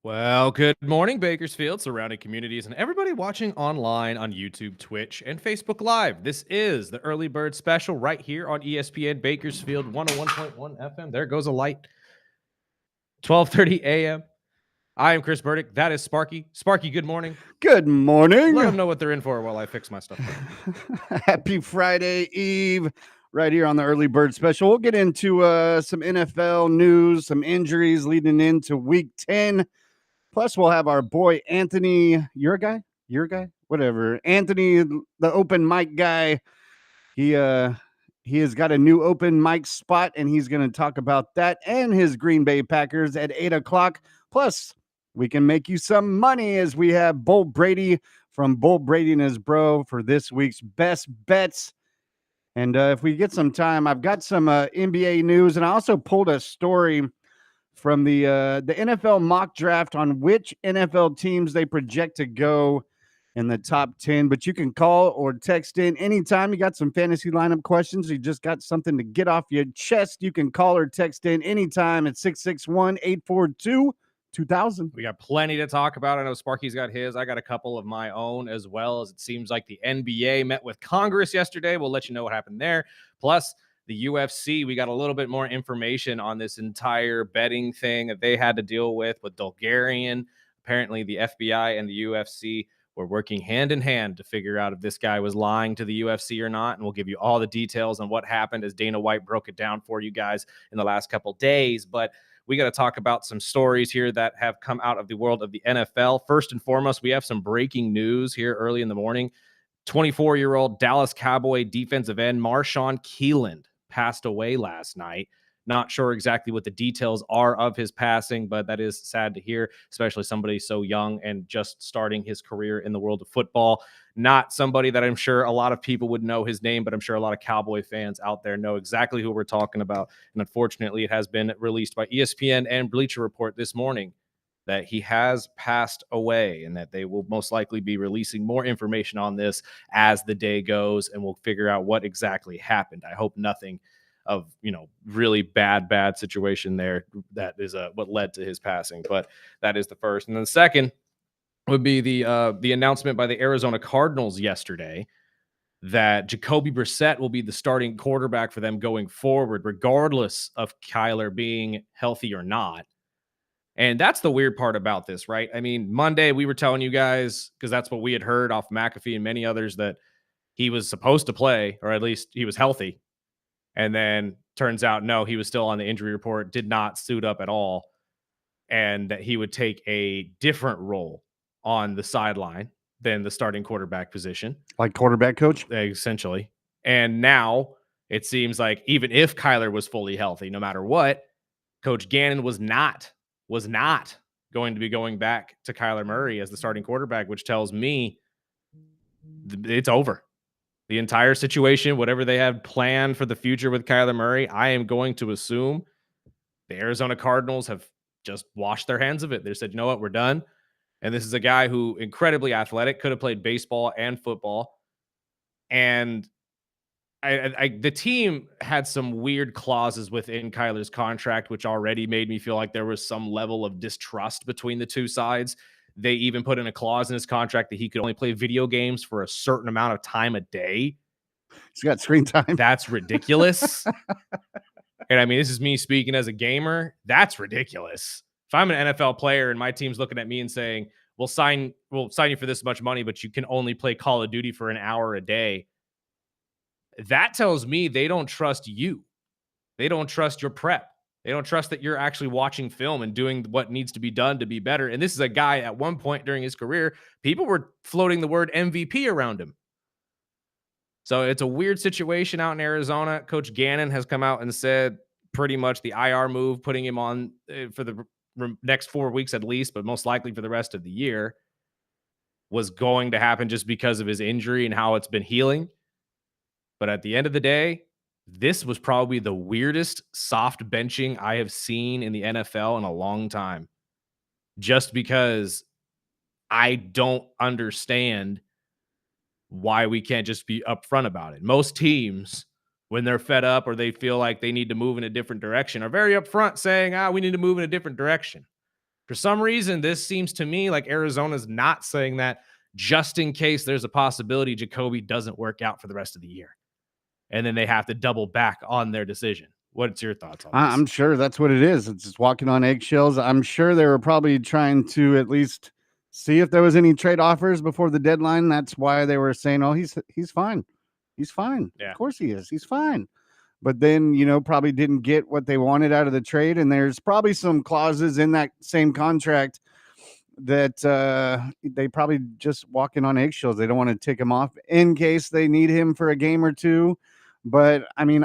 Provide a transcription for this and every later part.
Well, good morning, Bakersfield, surrounding communities, and everybody watching online on YouTube, Twitch, and Facebook Live. This is the Early Bird Special right here on ESPN Bakersfield 101.1 FM. There goes a light. 12:30 a.m. I am Chris Burdick. That is Sparky. Sparky, good morning. Good morning. Let them know what they're in for while I fix my stuff. Happy Friday Eve, right here on the Early Bird Special. We'll get into some NFL news, some injuries leading into Week 10. Plus, we'll have our boy Anthony. You're a guy? You're a guy? Whatever. Anthony, the open mic guy. He has got a new open mic spot, and he's going to talk about that and his Green Bay Packers at 8 o'clock. Plus, we can make you some money as we have Bolt Brady from Bolt Brady and his bro for this week's best bets. And if we get some time, I've got some NBA news, and I also pulled a story from the NFL mock draft on which NFL teams they project to go in the top 10. But you can call or text in anytime. You got some fantasy lineup questions, you just got something to get off your chest, you can call or text in anytime at 661-842-2000. We got plenty to talk about. I know Sparky's got his. I got a couple of my own as well, as it seems like the NBA met with Congress yesterday. We'll let you know what happened there. Plus, the UFC, we got a little bit more information on this entire betting thing that they had to deal with Bulgarian. Apparently, the FBI and the UFC were working hand in hand to figure out if this guy was lying to the UFC or not. And we'll give you all the details on what happened as Dana White broke it down for you guys in the last couple days. But we got to talk about some stories here that have come out of the world of the NFL. First and foremost, we have some breaking news here early in the morning. 24-year-old Dallas Cowboy defensive end Marshawn Keeland passed away last night. Not sure exactly what the details are of his passing, but that is sad to hear, especially somebody so young and just starting his career in the world of football. Not somebody that I'm sure a lot of people would know his name, but I'm sure a lot of Cowboy fans out there know exactly who we're talking about. And unfortunately, it has been released by ESPN and Bleacher Report this morning that he has passed away, and that they will most likely be releasing more information on this as the day goes, and we'll figure out what exactly happened. I hope nothing of, really bad situation there. That is what led to his passing, but that is the first. And then the second would be the announcement by the Arizona Cardinals yesterday that Jacoby Brissett will be the starting quarterback for them going forward, regardless of Kyler being healthy or not. And that's the weird part about this, right? I mean, Monday we were telling you guys, because that's what we had heard off McAfee and many others, that he was supposed to play, or at least he was healthy. And then turns out, no, he was still on the injury report, did not suit up at all, and that he would take a different role on the sideline than the starting quarterback position. Like quarterback coach? Essentially. And now it seems like even if Kyler was fully healthy, no matter what, Coach Gannon was not going to be going back to Kyler Murray as the starting quarterback, which tells me it's over. The entire situation, whatever they have planned for the future with Kyler Murray, I am going to assume the Arizona Cardinals have just washed their hands of it. They said, you know what, we're done. And this is a guy who incredibly athletic, could have played baseball and football. And the team had some weird clauses within Kyler's contract, which already made me feel like there was some level of distrust between the two sides. They even put in a clause in his contract that he could only play video games for a certain amount of time a day. He's got screen time. That's ridiculous. And I mean, this is me speaking as a gamer. That's ridiculous. If I'm an NFL player and my team's looking at me and saying, we'll sign you for this much money, but you can only play Call of Duty for an hour a day, that tells me they don't trust you. They don't trust your prep. They don't trust that you're actually watching film and doing what needs to be done to be better. And this is a guy at one point during his career, people were floating the word MVP around him. So it's a weird situation out in Arizona. Coach Gannon has come out and said pretty much the IR move, putting him on for the next 4 weeks at least, but most likely for the rest of the year, was going to happen just because of his injury and how it's been healing. But at the end of the day, this was probably the weirdest soft benching I have seen in the NFL in a long time. Just because I don't understand why we can't just be upfront about it. Most teams, when they're fed up or they feel like they need to move in a different direction, are very upfront saying, we need to move in a different direction. For some reason, this seems to me like Arizona's not saying that just in case there's a possibility Jacoby doesn't work out for the rest of the year. And then they have to double back on their decision. What's your thoughts on this? I'm sure that's what it is. It's just walking on eggshells. I'm sure they were probably trying to at least see if there was any trade offers before the deadline. That's why they were saying, "Oh, he's fine. He's fine. Yeah. Of course he is. He's fine." But then, probably didn't get what they wanted out of the trade, and there's probably some clauses in that same contract that they probably just walking on eggshells. They don't want to tick him off in case they need him for a game or two. But I mean,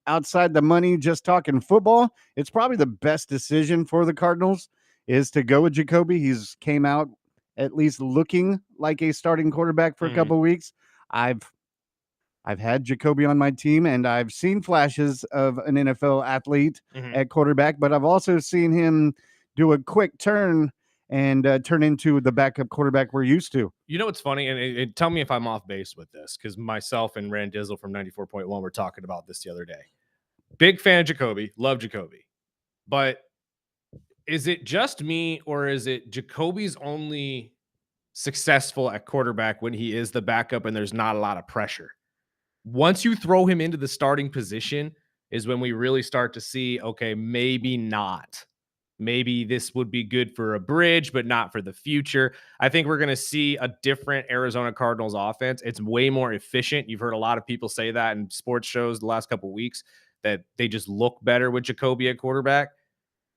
outside the money, just talking football, it's probably the best decision for the Cardinals is to go with Jacoby. He's came out at least looking like a starting quarterback for a couple of weeks. I've had Jacoby on my team, and I've seen flashes of an NFL athlete at quarterback, but I've also seen him do a quick turn and turn into the backup quarterback we're used to. You know what's funny? And tell me if I'm off base with this, because myself and Rand Dizzle from 94.1 were talking about this the other day. Big fan of Jacoby, love Jacoby. But is it just me, or is it Jacoby's only successful at quarterback when he is the backup and there's not a lot of pressure? Once you throw him into the starting position is when we really start to see, okay, maybe not. Maybe this would be good for a bridge, but not for the future. I think we're going to see a different Arizona Cardinals offense. It's way more efficient. You've heard a lot of people say that in sports shows the last couple of weeks, that they just look better with Jacoby at quarterback,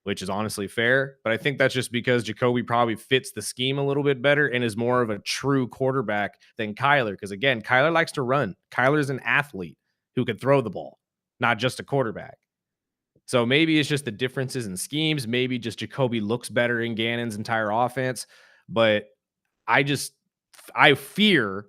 which is honestly fair. But I think that's just because Jacoby probably fits the scheme a little bit better and is more of a true quarterback than Kyler. Because again, Kyler likes to run. Kyler's an athlete who can throw the ball, not just a quarterback. So maybe it's just the differences in schemes. Maybe just Jacoby looks better in Gannon's entire offense. But I fear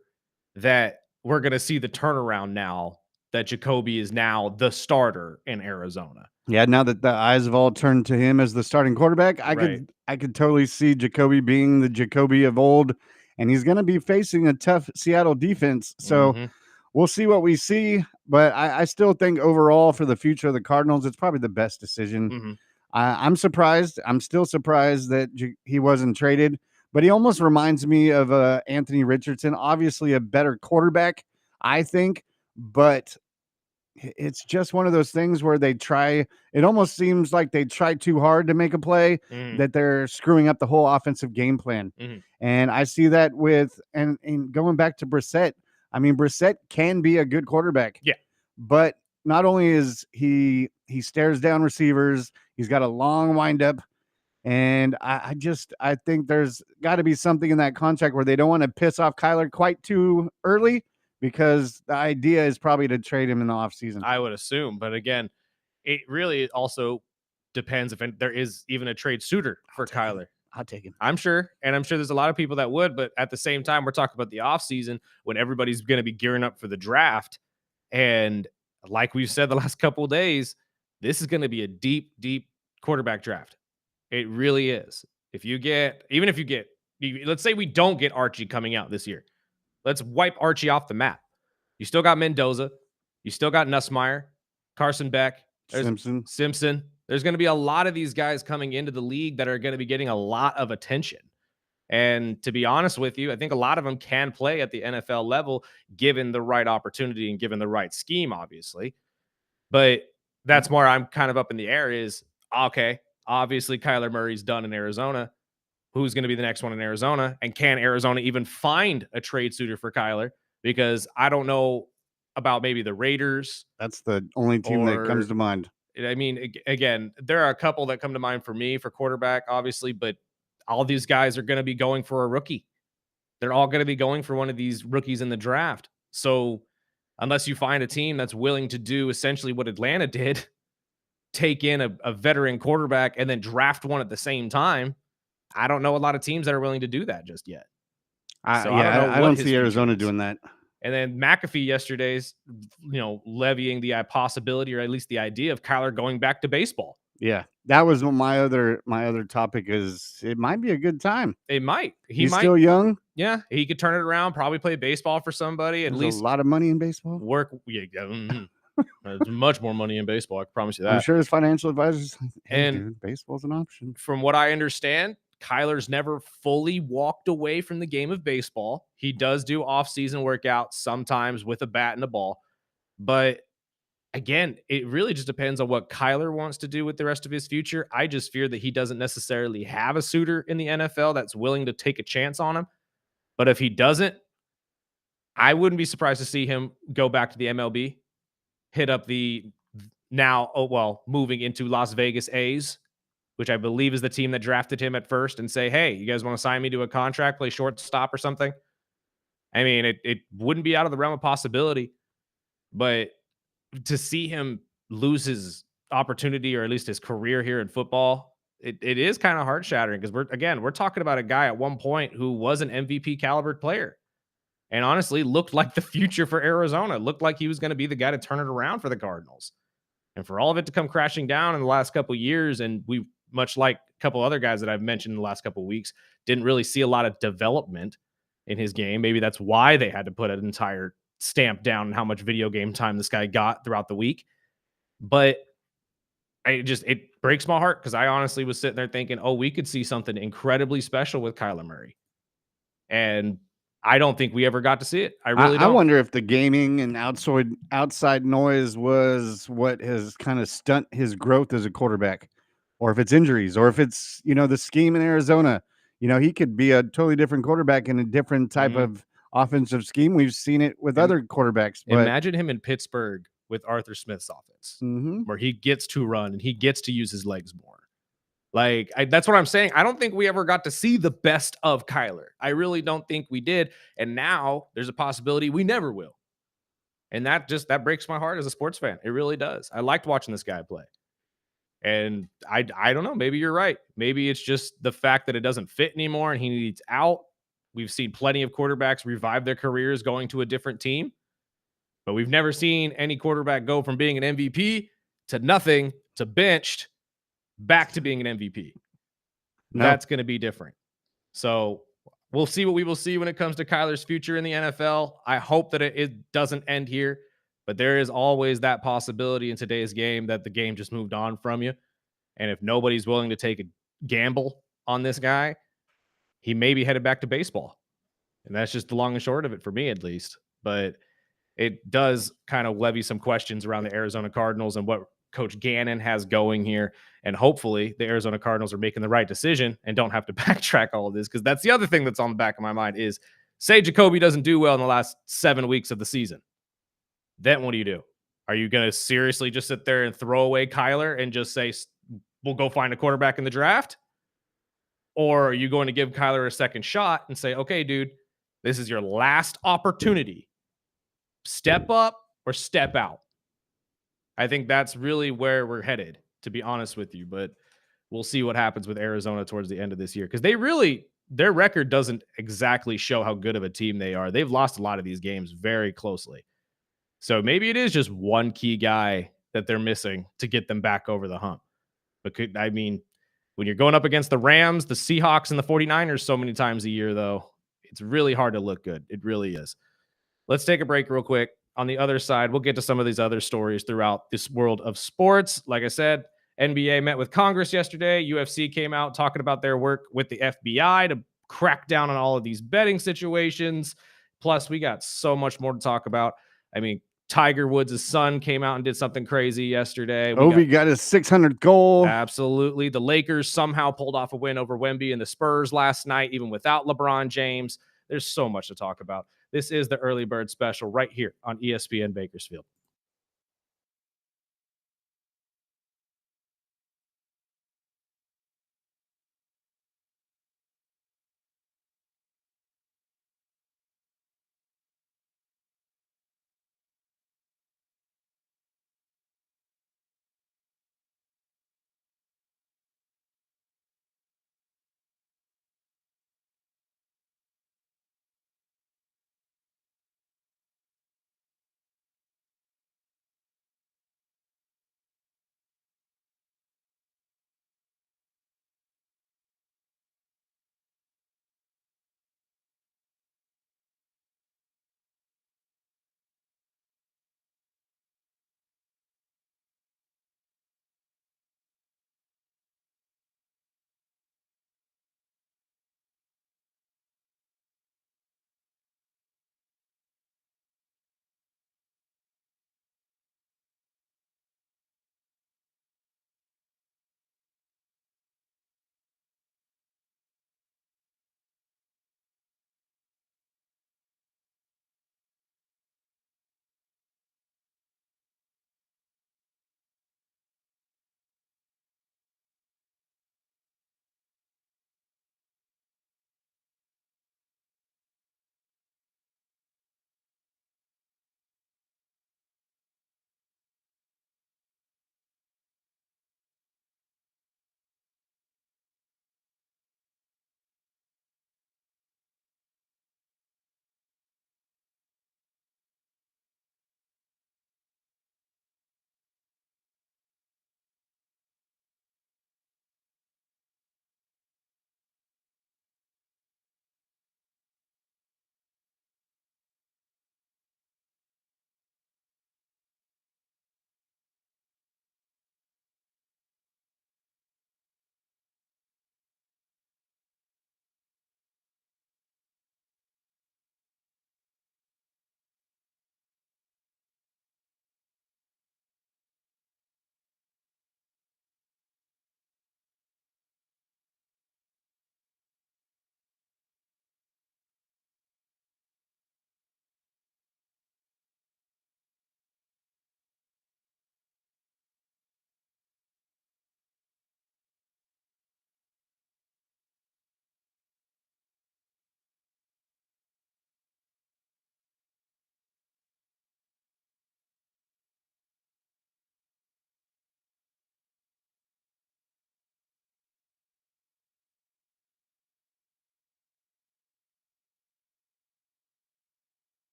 that we're going to see the turnaround now that Jacoby is now the starter in Arizona. Yeah, now that the eyes have all turned to him as the starting quarterback, I could totally see Jacoby being the Jacoby of old, and he's going to be facing a tough Seattle defense. So we'll see what we see, but I still think overall for the future of the Cardinals, it's probably the best decision. I'm surprised. I'm still surprised that he wasn't traded, but he almost reminds me of Anthony Richardson, obviously a better quarterback, I think, but it's just one of those things where it almost seems like they try too hard to make a play, that they're screwing up the whole offensive game plan. And I see that and going back to Brissett. I mean, Brissett can be a good quarterback. Yeah. But not only is he stares down receivers, he's got a long windup. And I think there's got to be something in that contract where they don't want to piss off Kyler quite too early, because the idea is probably to trade him in the offseason. I would assume. But again, it really also depends if there is even a trade suitor for Kyler. I'll take him. I'm sure. And I'm sure there's a lot of people that would. But at the same time, we're talking about the offseason when everybody's going to be gearing up for the draft. And like we've said the last couple of days, this is going to be a deep, deep quarterback draft. It really is. Let's say we don't get Archie coming out this year. Let's wipe Archie off the map. You still got Mendoza. You still got Nussmeier, Carson Beck, Simpson. There's going to be a lot of these guys coming into the league that are going to be getting a lot of attention. And to be honest with you, I think a lot of them can play at the NFL level, given the right opportunity and given the right scheme, obviously. But that's where I'm kind of up in the air is, okay, obviously Kyler Murray's done in Arizona. Who's going to be the next one in Arizona? And can Arizona even find a trade suitor for Kyler? Because I don't know about maybe the Raiders. That's the only team that comes to mind. I mean, again, there are a couple that come to mind for me for quarterback, obviously, but all these guys are going to be going for a rookie. They're all going to be going for one of these rookies in the draft. So unless you find a team that's willing to do essentially what Atlanta did, take in a veteran quarterback and then draft one at the same time, I don't know a lot of teams that are willing to do that just yet. I don't see Arizona doing that. And then McAfee yesterday's, levying the possibility, or at least the idea, of Kyler going back to baseball. Yeah, that was my other topic. Is it might be a good time. It might. He's still young. Yeah, he could turn it around. Probably play baseball for somebody. At least a lot of money in baseball. Work. Yeah, There's much more money in baseball. I can promise you I'm that. sure his financial advisors, hey, And dude, baseball's an option. from what I understand, Kyler's never fully walked away from the game of baseball. He does do off-season workouts sometimes with a bat and a ball. But again, it really just depends on what Kyler wants to do with the rest of his future. I just fear that he doesn't necessarily have a suitor in the NFL that's willing to take a chance on him. But if he doesn't, I wouldn't be surprised to see him go back to the MLB, hit up the moving into Las Vegas A's, which I believe is the team that drafted him at first, and say, hey, you guys want to sign me to a contract, play shortstop or something? I mean, it wouldn't be out of the realm of possibility, but to see him lose his opportunity or at least his career here in football, it is kind of heart shattering because we're talking about a guy at one point who was an MVP caliber player and honestly looked like the future for Arizona, looked like he was going to be the guy to turn it around for the Cardinals. And for all of it to come crashing down in the last couple of years, and we, much like a couple other guys that I've mentioned in the last couple of weeks, didn't really see a lot of development in his game. Maybe that's why they had to put an entire stamp down on how much video game time this guy got throughout the week. But it breaks my heart because I honestly was sitting there thinking, oh, we could see something incredibly special with Kyler Murray. And I don't think we ever got to see it. I really I don't. wonder if the gaming and outside noise was what has kind of stunt his growth as a quarterback, or if it's injuries, or if it's the scheme in Arizona. He could be a totally different quarterback in a different type Mhm. of offensive scheme. We've seen it with Im- other quarterbacks, but Imagine him in Pittsburgh with Arthur Smith's offense, mhm. where he gets to run and he gets to use his legs more. That's what I'm saying. I don't think we ever got to see the best of Kyler. I really don't think we did. And now there's a possibility we never will. And that breaks my heart as a sports fan. It really does. I liked watching this guy play. And I don't know. Maybe you're right. Maybe it's just the fact that it doesn't fit anymore and he needs out. We've seen plenty of quarterbacks revive their careers going to a different team, but we've never seen any quarterback go from being an MVP to nothing to benched back to being an MVP. No, That's going to be different. So we'll see what we will see when it comes to Kyler's future in the NFL. I hope that it doesn't end here, but there is always that possibility in today's game that the game just moved on from you. And if nobody's willing to take a gamble on this guy, he may be headed back to baseball. And that's just the long and short of it for me, at least. But it does kind of levy some questions around the Arizona Cardinals and what Coach Gannon has going here. And hopefully the Arizona Cardinals are making the right decision and don't have to backtrack all of this. Because that's the other thing that's on the back of my mind is say Jacoby doesn't do well in the last 7 weeks of the season. Then what do? Are you going to seriously just sit there and throw away Kyler and just say, we'll go find a quarterback in the draft? Or are you going to give Kyler a second shot and say, okay, dude, this is your last opportunity. Step up or step out. I think that's really where we're headed, to be honest with you. But we'll see what happens with Arizona towards the end of this year because their record doesn't exactly show how good of a team they are. They've lost a lot of these games very closely. So maybe it is just one key guy that they're missing to get them back over the hump. But when you're going up against the Rams, the Seahawks, and the 49ers so many times a year, though, it's really hard to look good. It really is. Let's take a break real quick. On the other side, we'll get to some of these other stories throughout this world of sports. Like I said, NBA met with Congress yesterday. UFC came out talking about their work with the FBI to crack down on all of these betting situations. Plus, we got so much more to talk about. I mean, Tiger Woods' son came out and did something crazy yesterday. Ovi got his 600th goal. Absolutely. The Lakers somehow pulled off a win over Wemby and the Spurs last night, even without LeBron James. There's so much to talk about. This is the Early Bird Special right here on ESPN Bakersfield.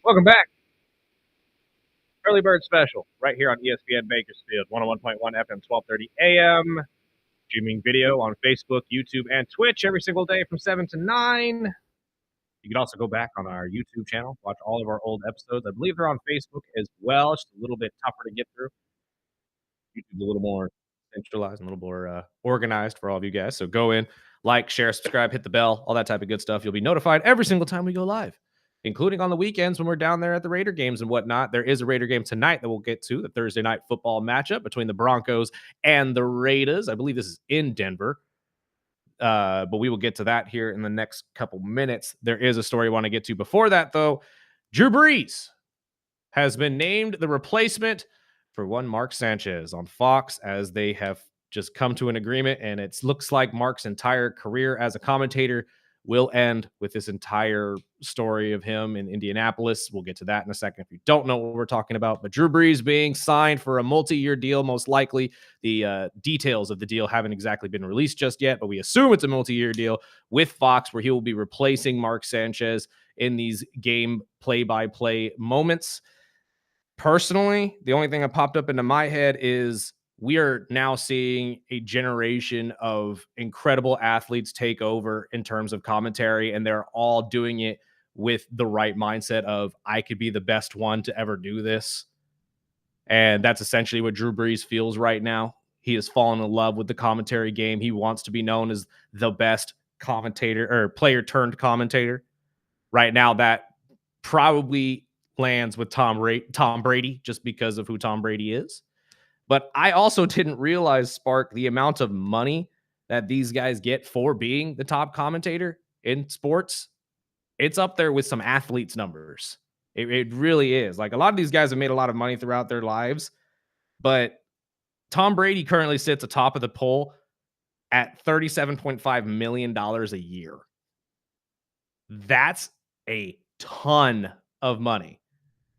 Welcome back. Early Bird Special, right here on ESPN Bakersfield, 101.1 FM, 1230 AM. Streaming video on Facebook, YouTube, and Twitch every single day from 7 to 9. You can also go back on our YouTube channel, watch all of our old episodes. I believe they're on Facebook as well. It's a little bit tougher to get through. YouTube's a little more centralized and a little more organized for all of you guys. So go in, like, share, subscribe, hit the bell, all that type of good stuff. You'll be notified every single time we go live, including on the weekends when we're down there at the Raider games and whatnot. There is a Raider game tonight that we'll get to, the Thursday night football matchup between the Broncos and the Raiders. I believe this is in Denver. But we will get to that here in the next couple minutes. There is a story I want to get to before that, though. Drew Brees has been named the replacement for one Mark Sanchez on Fox, as they have just come to an agreement, and it looks like Mark's entire career as a commentator will end with this entire story of him in Indianapolis. We'll get to that in a second if you don't know what we're talking about. But Drew Brees being signed for a multi-year deal, most likely. The details of the deal haven't exactly been released just yet, but we assume it's a multi-year deal with Fox, where he will be replacing Mark Sanchez in these game play-by-play moments. Personally, the only thing that popped up into my head is we are now seeing a generation of incredible athletes take over in terms of commentary, and they're all doing it with the right mindset of, I could be the best one to ever do this. And that's essentially what Drew Brees feels right now. He has fallen in love with the commentary game. He wants to be known as the best commentator or player turned commentator. Right now, that probably lands with Tom Brady, just because of who Tom Brady is. But I also didn't realize, Spark, the amount of money that these guys get for being the top commentator in sports. It's up there with some athletes' numbers. It really is. Like, a lot of these guys have made a lot of money throughout their lives, but Tom Brady currently sits atop of the poll at $37.5 million a year. That's a ton of money.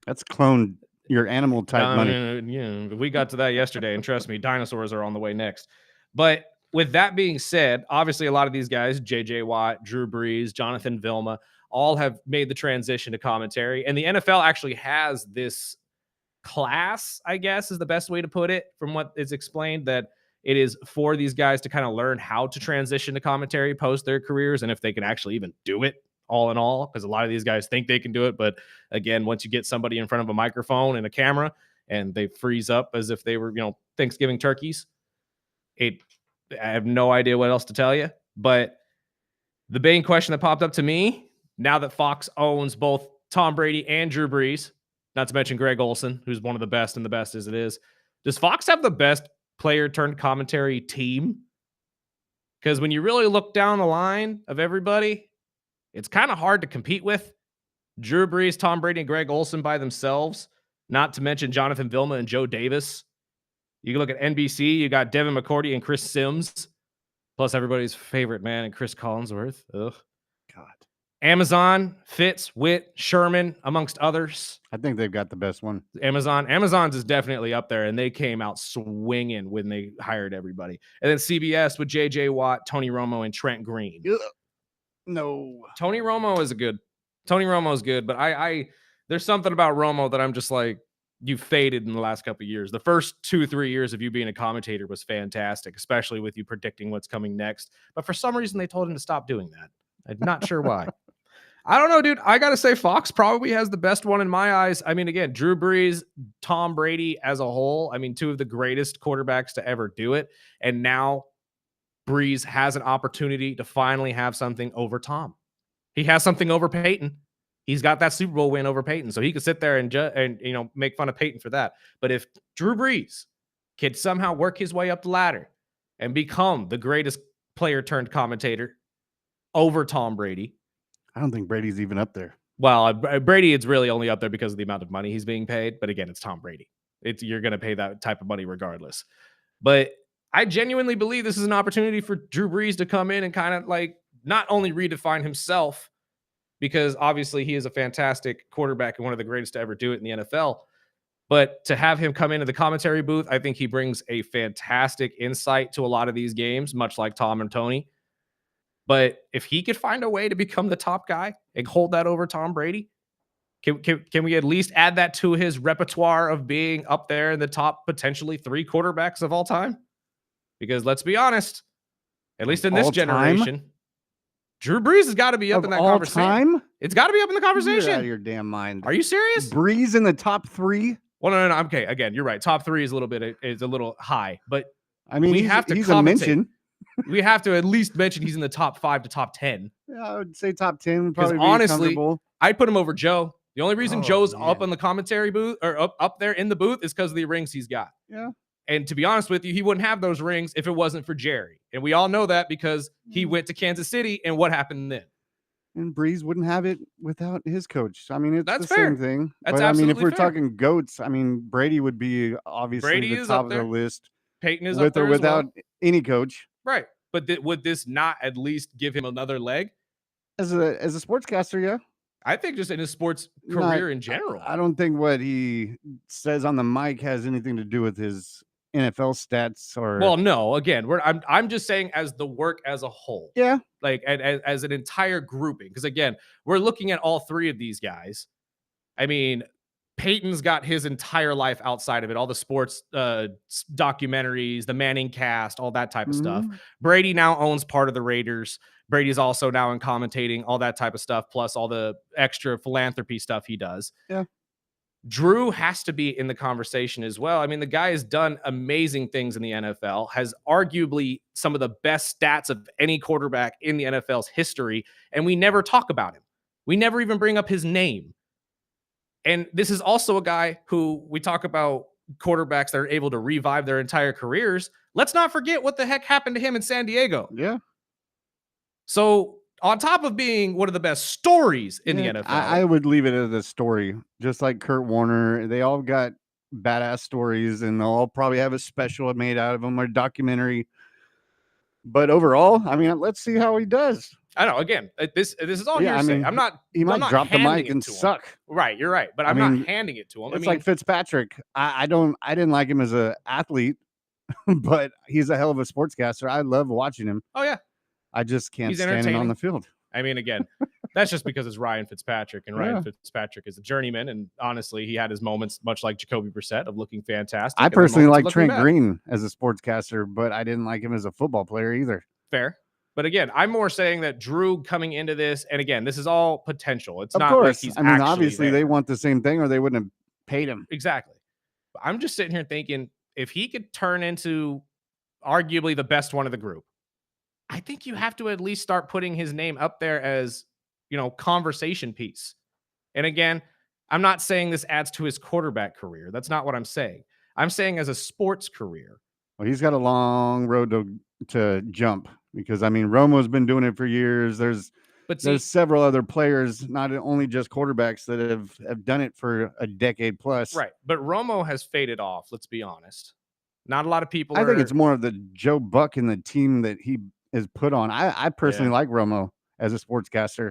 That's clone your animal type money. Yeah, we got to that yesterday, and trust me, dinosaurs are on the way next. But with that being said, obviously a lot of these guys, JJ Watt, Drew Brees, Jonathan Vilma, all have made the transition to commentary. And the NFL actually has this class, I guess is the best way to put it, from what is explained, that it is for these guys to kind of learn how to transition to commentary post their careers, and if they can actually even do it, all in all, because a lot of these guys think they can do it. But again, once you get somebody in front of a microphone and a camera and they freeze up as if they were, Thanksgiving turkeys, I have no idea what else to tell you. But the main question that popped up to me, now that Fox owns both Tom Brady and Drew Brees, not to mention Greg Olsen, who's one of the best, and the best as it is, does Fox have the best player turned commentary team? Because when you really look down the line of everybody, it's kind of hard to compete with. Drew Brees, Tom Brady, and Greg Olsen by themselves, not to mention Jonathan Vilma and Joe Davis. You can look at NBC, you got Devin McCourty and Chris Sims, plus everybody's favorite man, and Chris Collinsworth. Ugh. God. Amazon, Fitz, Witt, Sherman, amongst others. I think they've got the best one. Amazon's is definitely up there, and they came out swinging when they hired everybody. And then CBS with JJ Watt, Tony Romo, and Trent Green. Ugh. No. Tony Romo is good, but I there's something about Romo that I'm just like, you faded in the last couple of years. The first 2-3 years of you being a commentator was fantastic, especially with you predicting what's coming next. But for some reason, they told him to stop doing that. I'm not sure why. I don't know, dude. I got to say, Fox probably has the best one in my eyes. I mean, again, Drew Brees, Tom Brady as a whole. I mean, two of the greatest quarterbacks to ever do it. And now Brees has an opportunity to finally have something over Tom. He has something over Peyton. He's got that Super Bowl win over Peyton, so he could sit there and make fun of Peyton for that. But if Drew Brees could somehow work his way up the ladder and become the greatest player turned commentator over Tom Brady, I don't think Brady's even up there. Well, Brady is really only up there because of the amount of money he's being paid. But again, it's Tom Brady. You're going to pay that type of money regardless. But I genuinely believe this is an opportunity for Drew Brees to come in and kind of like not only redefine himself, because obviously he is a fantastic quarterback and one of the greatest to ever do it in the NFL, but to have him come into the commentary booth, I think he brings a fantastic insight to a lot of these games, much like Tom and Tony. But if he could find a way to become the top guy and hold that over Tom Brady, Can we at least add that to his repertoire of being up there in the top potentially 3 quarterbacks of all time? Because let's be honest, at least in this all time? generation, Drew Brees has got to be up Of in that all conversation. time? It's got to be up in the You're out of conversation. your damn mind. Are you serious? Brees in the top 3? Well, no. Okay, again, you're right. Top 3 is a little high, but I mean, we have to he's a compensate. mention. We have to at least mention he's in the top 5 to top 10. Yeah, I would say top 10 would Because probably be honestly, comfortable. I'd put him over Joe. The only reason Joe's man. up in the commentary booth or up there in the booth is because of the rings he's got. Yeah. And to be honest with you, he wouldn't have those rings if it wasn't for Jerry. And we all know that because he went to Kansas City, and what happened then? And Breeze wouldn't have it without his coach. I mean, it's That's the fair. same thing. That's but I mean, if absolutely we're fair. talking GOATs, I mean, Brady would be obviously Brady the is top up of the there. list. Peyton is with up there or without as well. any coach. Right. But would this not at least give him another leg? As a sportscaster, yeah. I think just in his sports career in general. I don't think what he says on the mic has anything to do with his NFL stats or. Well, no. Again, I'm just saying as the work as a whole. Yeah. Like as an entire grouping. Because again, we're looking at all 3 of these guys. I mean, Peyton's got his entire life outside of it, all the sports documentaries, the Manning cast, all that type of stuff. Brady now owns part of the Raiders. Brady's also now in commentating, all that type of stuff, plus all the extra philanthropy stuff he does. Yeah. Drew has to be in the conversation as well. I mean, the guy has done amazing things in the NFL, has arguably some of the best stats of any quarterback in the NFL's history, and we never talk about him. We never even bring up his name. And this is also a guy who we talk about quarterbacks that are able to revive their entire careers. Let's not forget what the heck happened to him in San Diego. Yeah. So on top of being one of the best stories in the NFL. I would leave it as a story, just like Kurt Warner. They all got badass stories, and they'll all probably have a special made out of them or documentary. But overall, I mean, let's see how he does. I know. Again, this is all hearsay. I mean, I'm not. He might drop the mic and suck. Right, you're right. But I'm not handing it to him. It's like Fitzpatrick. I didn't like him as an athlete, but he's a hell of a sportscaster. I love watching him. Oh yeah. I just can't stand him on the field. I mean, again, that's just because it's Ryan Fitzpatrick, and Ryan Fitzpatrick is a journeyman. And honestly, he had his moments, much like Jacoby Brissett, of looking fantastic. I personally like Trent Green as a sportscaster, but I didn't like him as a football player either. Fair. But again, I'm more saying that Drew coming into this, and again, this is all potential. It's not like he's obviously there. They want the same thing or they wouldn't have paid him. Exactly. But I'm just sitting here thinking, if he could turn into arguably the best one of the group, I think you have to at least start putting his name up there as, conversation piece. And again, I'm not saying this adds to his quarterback career. That's not what I'm saying. I'm saying as a sports career. Well, he's got a long road to jump because, I mean, Romo's been doing it for years. There's several other players, not only just quarterbacks, that have done it for a decade plus. Right. But Romo has faded off. Let's be honest. Not a lot of people. I think it's more of the Joe Buck and the team that he is put on. I personally like Romo as a sportscaster.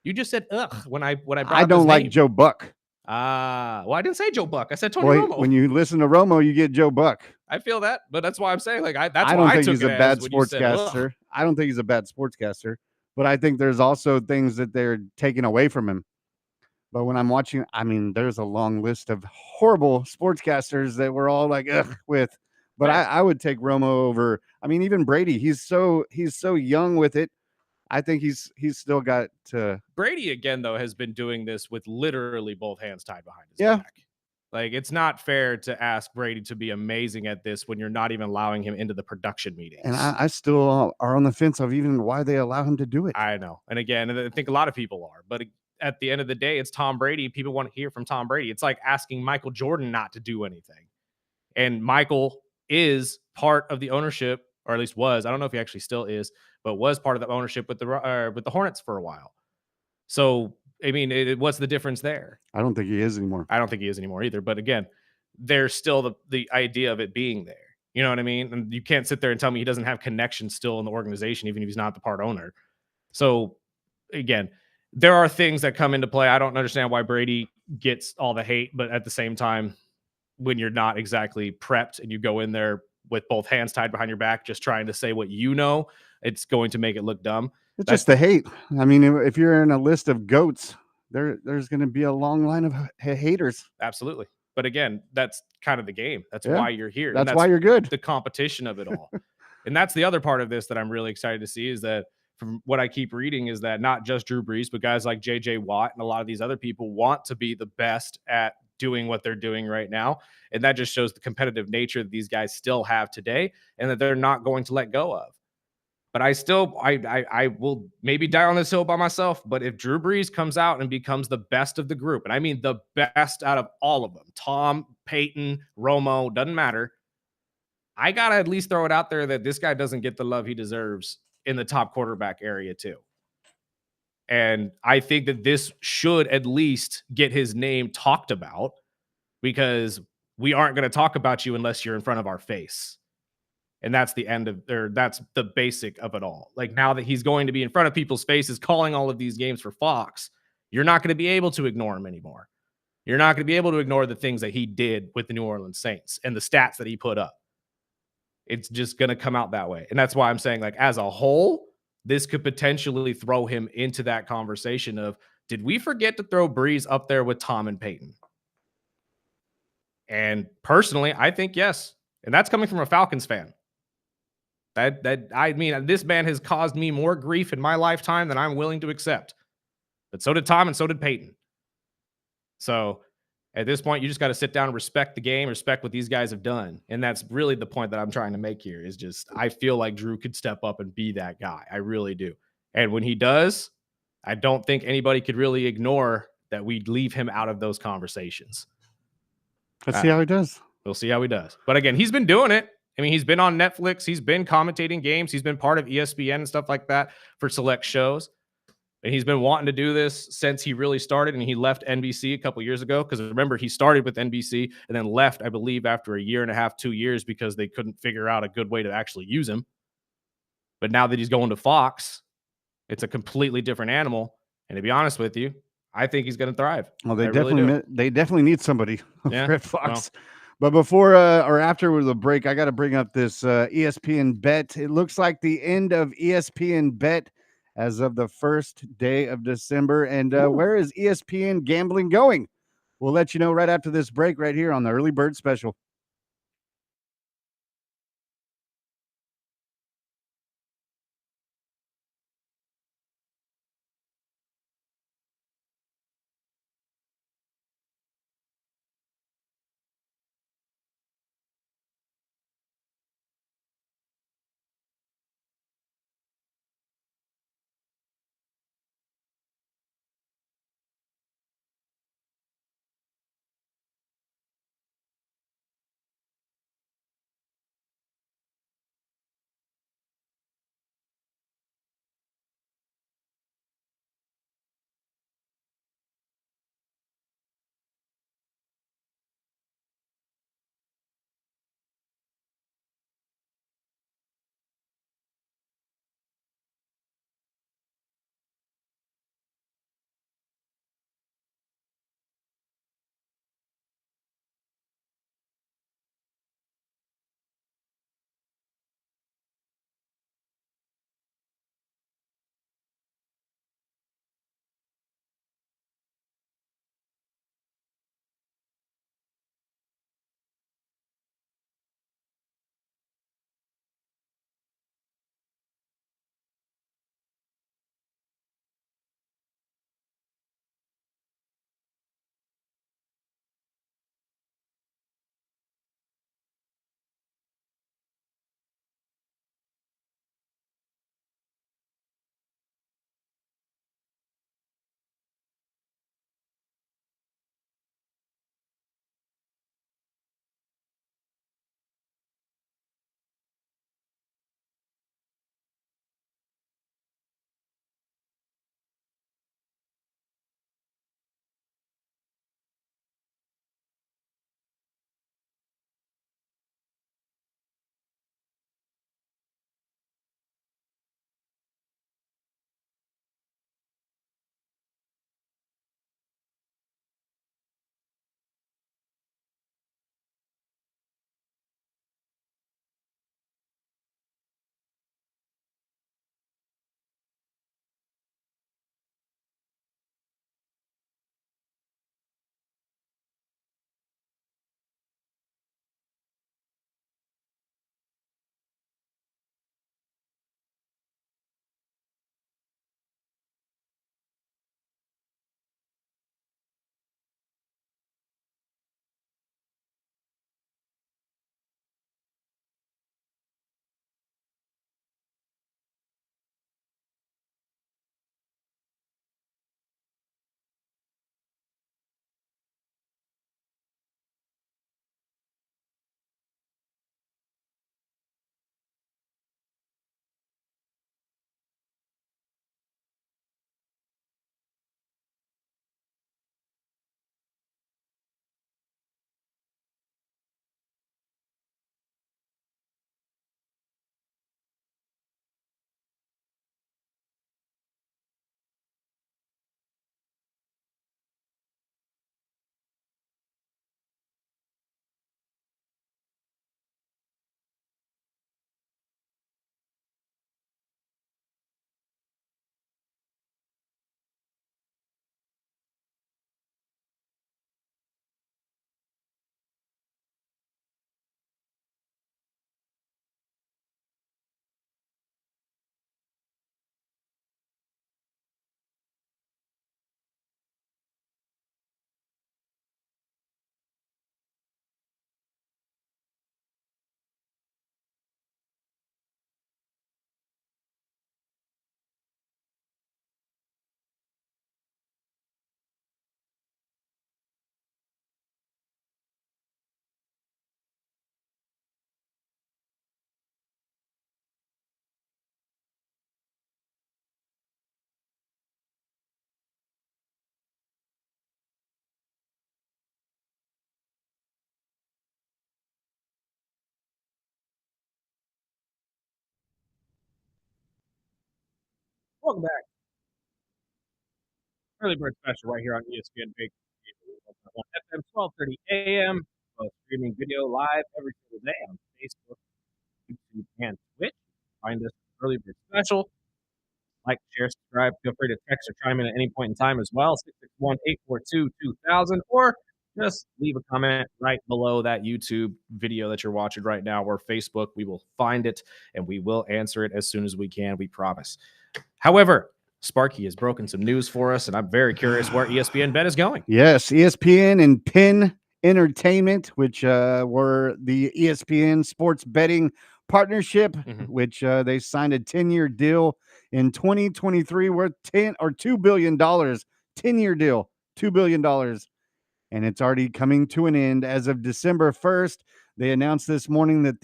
You just said ugh when I brought I don't like Joe Buck. Well, I didn't say Joe Buck. I said Tony Romo. When you listen to Romo, you get Joe Buck. I feel that, but that's why I'm saying I don't think he's a bad sportscaster. I don't think he's a bad sportscaster, but I think there's also things that they're taking away from him. But when I'm watching, I mean, there's a long list of horrible sportscasters that we're all like ugh with. But I would take Romo over. I mean, even Brady. He's so young with it. I think he's still got to. Brady again though has been doing this with literally both hands tied behind his back. Like it's not fair to ask Brady to be amazing at this when you're not even allowing him into the production meetings. And I still are on the fence of even why they allow him to do it. I know. And again, I think a lot of people are, but at the end of the day, it's Tom Brady. People want to hear from Tom Brady. It's like asking Michael Jordan not to do anything. And Michael is part of the ownership, or at least was. I don't know if he actually still is, but was part of the ownership with the Hornets for a while. So, I mean, what's the difference there? I don't think he is anymore. I don't think he is anymore either. But again, there's still the idea of it being there. You know what I mean? And you can't sit there and tell me he doesn't have connections still in the organization, even if he's not the part owner. So, again, there are things that come into play. I don't understand why Brady gets all the hate, but at the same time, when you're not exactly prepped and you go in there with both hands tied behind your back, just trying to say what you know, it's going to make it look dumb. It's just the hate. I mean, if you're in a list of GOATs, there's going to be a long line of haters. Absolutely. But again, that's kind of the game. That's Yeah, why you're here. And that's why you're good. the competition of it all. And that's the other part of this that I'm really excited to see is that from what I keep reading is that not just Drew Brees, but guys like JJ Watt and a lot of these other people want to be the best at doing what they're doing right now. And that just shows the competitive nature that these guys still have today and that they're not going to let go of. But I will maybe die on this hill by myself. But if Drew Brees comes out and becomes the best of the group, and I mean the best out of all of them, Tom, Peyton, Romo, doesn't matter. I gotta at least throw it out there that this guy doesn't get the love he deserves in the top quarterback area too. And I think that this should at least get his name talked about because we aren't going to talk about you unless you're in front of our face. And that's the end of or that's the basic of it all. Like now that he's going to be in front of people's faces calling all of these games for Fox, you're not going to be able to ignore him anymore. You're not going to be able to ignore the things that he did with the New Orleans Saints and the stats that he put up. It's just going to come out that way. And that's why I'm saying, like, as a whole, this could potentially throw him into that conversation of, did we forget to throw Breeze up there with Tom and Peyton? And personally, I think yes. And that's coming from a Falcons fan. I mean, this man has caused me more grief in my lifetime than I'm willing to accept. But so did Tom and so did Peyton. So at this point, you just got to sit down and respect the game, respect what these guys have done. And that's really the point that I'm trying to make here is just, I feel like Drew could step up and be that guy. I really do. And when he does, I don't think anybody could really ignore that we'd leave him out of those conversations. Let's see how he does. We'll see how he does. But again, he's been doing it. I mean, he's been on Netflix. He's been commentating games. He's been part of ESPN and stuff like that for select shows. And he's been wanting to do this since he really started, and he left NBC a couple years ago. Because remember, he started with NBC and then left, I believe, after a year and a half, 2 years, because they couldn't figure out a good way to actually use him. But now that he's going to Fox, it's a completely different animal. And to be honest with you, I think he's going to thrive. Well, they really definitely need somebody Yeah, at Fox. Well. But before or after the break, I got to bring up this ESPN bet. It looks like the end of ESPN bet as of the first day of December. And where is ESPN gambling going? We'll let you know right after this break right here on the Early Bird Special. Welcome back. Early bird special right here on ESPN Big FM 12:30 a.m. Streaming video live every single day on Facebook, YouTube, and Twitch. Find us early bird special. Like, share, subscribe. Feel free to text or chime in at any point in time as well. 661-842-2000, or just leave a comment right below that YouTube video that you're watching right now, or Facebook. We will find it and we will answer it as soon as we can. We promise. However, Sparky has broken some news for us, and I'm very curious where ESPN Bet is going. Yes, ESPN and Penn Entertainment, which were the ESPN sports betting partnership, which they signed a 10-year deal in 2023 worth $2 billion. 10-year deal, $2 billion. And it's already coming to an end as of December 1st. They announced this morning that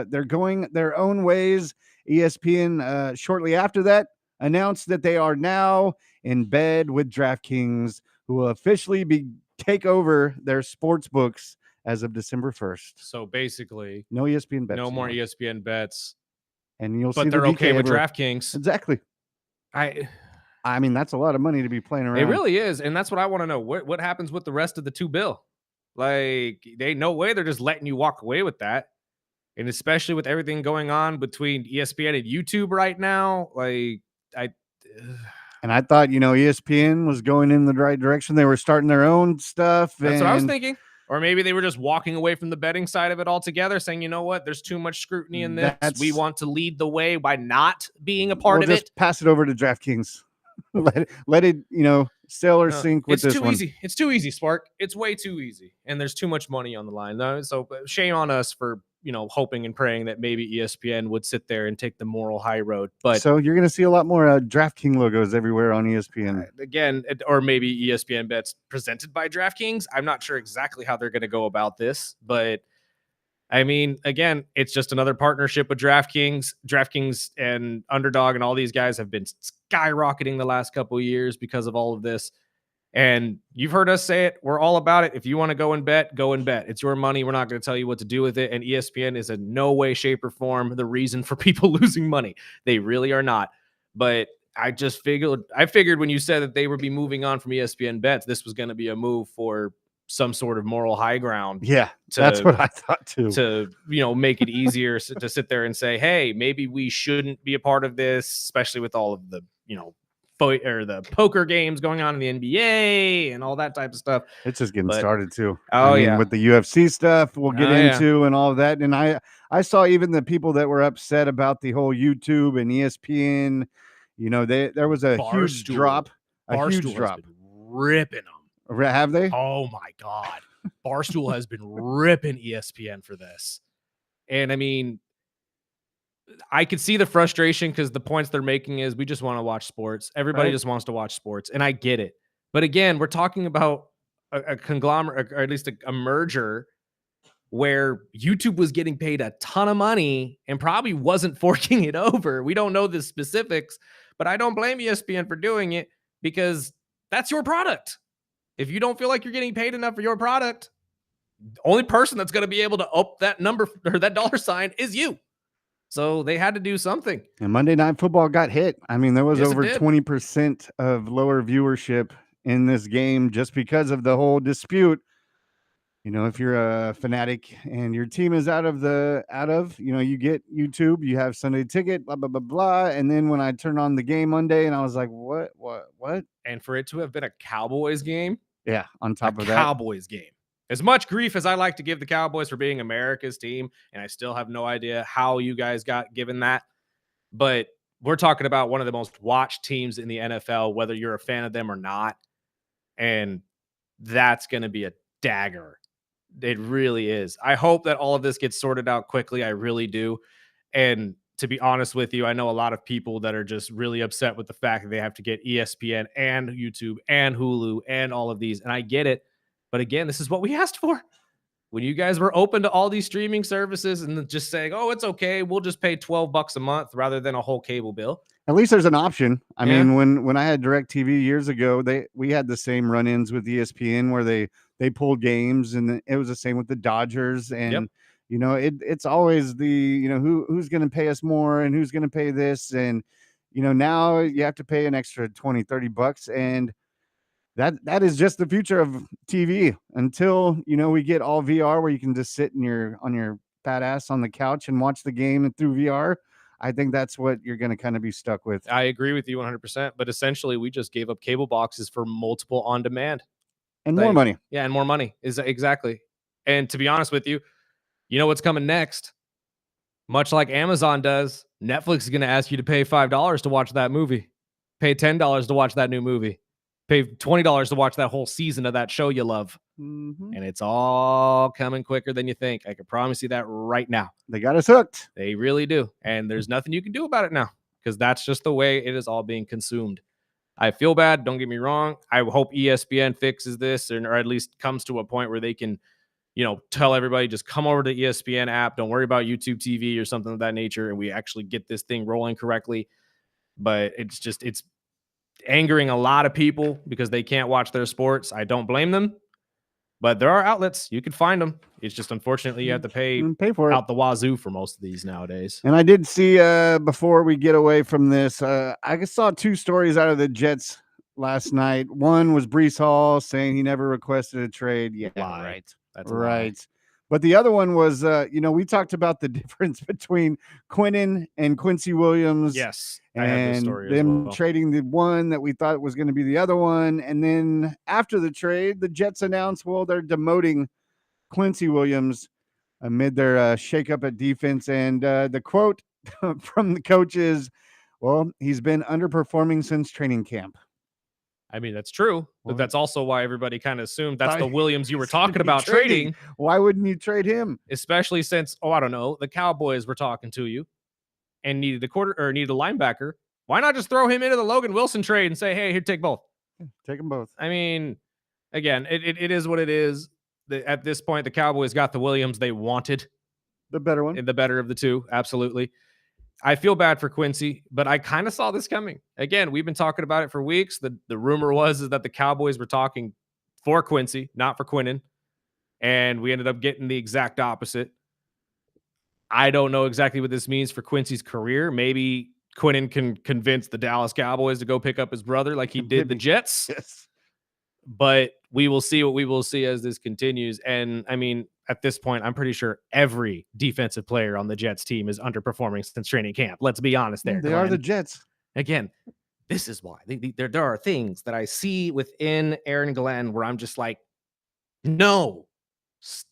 they're going their own ways. ESPN shortly after that announced that they are now in bed with DraftKings, who will officially take over their sports books as of December 1st. So basically, no ESPN bets. No more ESPN bets. And you'll but see they're okay with DraftKings. Exactly. I mean, that's a lot of money to be playing around. It really is. And that's what I want to know. What happens with the rest of the $2 billion? Like, they ain't no way they're just letting you walk away with that. And especially with everything going on between ESPN and YouTube right now, and I thought, ESPN was going in the right direction. They were starting their own stuff. That's what I was thinking. Or maybe they were just walking away from the betting side of it altogether, saying, you know what, there's too much scrutiny in this. We want to lead the way by not being a part of it. Just pass it over to DraftKings. let it, sail or sink with this one. Easy. It's too easy, Spark. It's way too easy. And there's too much money on the line. So shame on us for hoping and praying that maybe ESPN would sit there and take the moral high road. But so you're going to see a lot more DraftKings logos everywhere on ESPN. Again, or maybe ESPN bets presented by DraftKings. I'm not sure exactly how they're going to go about this, but I mean, again, it's just another partnership with DraftKings. DraftKings and Underdog and all these guys have been skyrocketing the last couple of years because of all of this. And you've heard us say it. We're all about it. If you want to go and bet, go and bet. It's your money. We're not going to tell you what to do with it. And ESPN is in no way, shape, or form the reason for people losing money. They really are not. But I figured when you said that they would be moving on from ESPN bets, this was going to be a move for some sort of moral high ground. Yeah, that's what I thought too. To, make it easier to sit there and say, hey, maybe we shouldn't be a part of this, especially with all of the, the poker games going on in the NBA and all that type of stuff. It's just getting started too. With the UFC stuff we'll get into and all of that. And I saw even the people that were upset about the whole YouTube and ESPN, there was a huge drop. Barstool has been ripping them. Have they? Oh my God. Barstool has been ripping ESPN for this. And I mean, I could see the frustration because the points they're making is we just want to watch sports. Everybody just wants to watch sports. And I get it. But again, we're talking about a conglomerate, or at least a merger where YouTube was getting paid a ton of money and probably wasn't forking it over. We don't know the specifics, but I don't blame ESPN for doing it because that's your product. If you don't feel like you're getting paid enough for your product, the only person that's going to be able to up that number or that dollar sign is you. So they had to do something. And Monday Night Football got hit. I mean, there was over 20% of lower viewership in this game just because of the whole dispute. If you're a fanatic and your team is out of, you get YouTube, you have Sunday Ticket, blah, blah, blah, blah. And then when I turned on the game Monday and I was like, what? And for it to have been a Cowboys game. Yeah. On top of that. Cowboys game. As much grief as I like to give the Cowboys for being America's team, and I still have no idea how you guys got given that, but we're talking about one of the most watched teams in the NFL, whether you're a fan of them or not, and that's going to be a dagger. It really is. I hope that all of this gets sorted out quickly. I really do. And to be honest with you, I know a lot of people that are just really upset with the fact that they have to get ESPN and YouTube and Hulu and all of these, and I get it. But again, this is what we asked for. When you guys were open to all these streaming services and just saying, oh, it's okay, we'll just pay $12 a month rather than a whole cable bill. At least there's an option. I mean, when I had DirecTV years ago, we had the same run-ins with ESPN where they pulled games, and it was the same with the Dodgers. And it's always the who's going to pay us more and who's going to pay this. And now you have to pay an extra 20-30 bucks, and that is just the future of TV until we get all VR where you can just sit on your fat ass on the couch and watch the game through VR. I think that's what you're going to kind of be stuck with. I agree with you 100%. But essentially, we just gave up cable boxes for multiple on demand and more money. Yeah, and more money is exactly. And to be honest with you, you know what's coming next? Much like Amazon does, Netflix is going to ask you to pay $5 to watch that movie, pay $10 to watch that new movie, pay $20 to watch that whole season of that show you love. Mm-hmm. And it's all coming quicker than you think. I can promise you that right now. They got us hooked. They really do. And there's nothing you can do about it now because that's just the way it is all being consumed. I feel bad. Don't get me wrong. I hope ESPN fixes this or at least comes to a point where they can, tell everybody just come over to the ESPN app. Don't worry about YouTube TV or something of that nature. And we actually get this thing rolling correctly. But it's angering a lot of people because they can't watch their sports. I don't blame them. But there are outlets. You can find them. It's just unfortunately you have to pay for it out the wazoo for most of these nowadays. And I did see before we get away from this, I saw 2 stories out of the Jets last night. One was Breece Hall saying he never requested a trade. Yeah, right. That's right. But the other one was, we talked about the difference between Quinnen and Quincy Williams. Yes, I had this story them trading the one that we thought was going to be the other one. And then after the trade, the Jets announced, they're demoting Quincy Williams amid their shakeup at defense. And the quote from the coach is, he's been underperforming since training camp. I mean, that's true, but that's also why everybody kind of assumed that's the Williams you were talking about trading. Why wouldn't you trade him? Especially since, I don't know, the Cowboys were talking to you and needed a linebacker. Why not just throw him into the Logan Wilson trade and say, hey, here, take both. Take them both. I mean, again, it is what it is. At this point, the Cowboys got the Williams they wanted. The better one. The better of the two, absolutely. I feel bad for Quincy, but I kind of saw this coming. Again, we've been talking about it for weeks. The rumor is that the Cowboys were talking for Quincy, not for Quinnen. And we ended up getting the exact opposite. I don't know exactly what this means for Quincy's career. Maybe Quinnen can convince the Dallas Cowboys to go pick up his brother like he did the Jets. Yes. But we will see what we will see as this continues. And I mean, at this point, I'm pretty sure every defensive player on the Jets team is underperforming since training camp. Let's be honest there. They are the Jets. Again, this is why. There are things that I see within Aaron Glenn where I'm just like, no,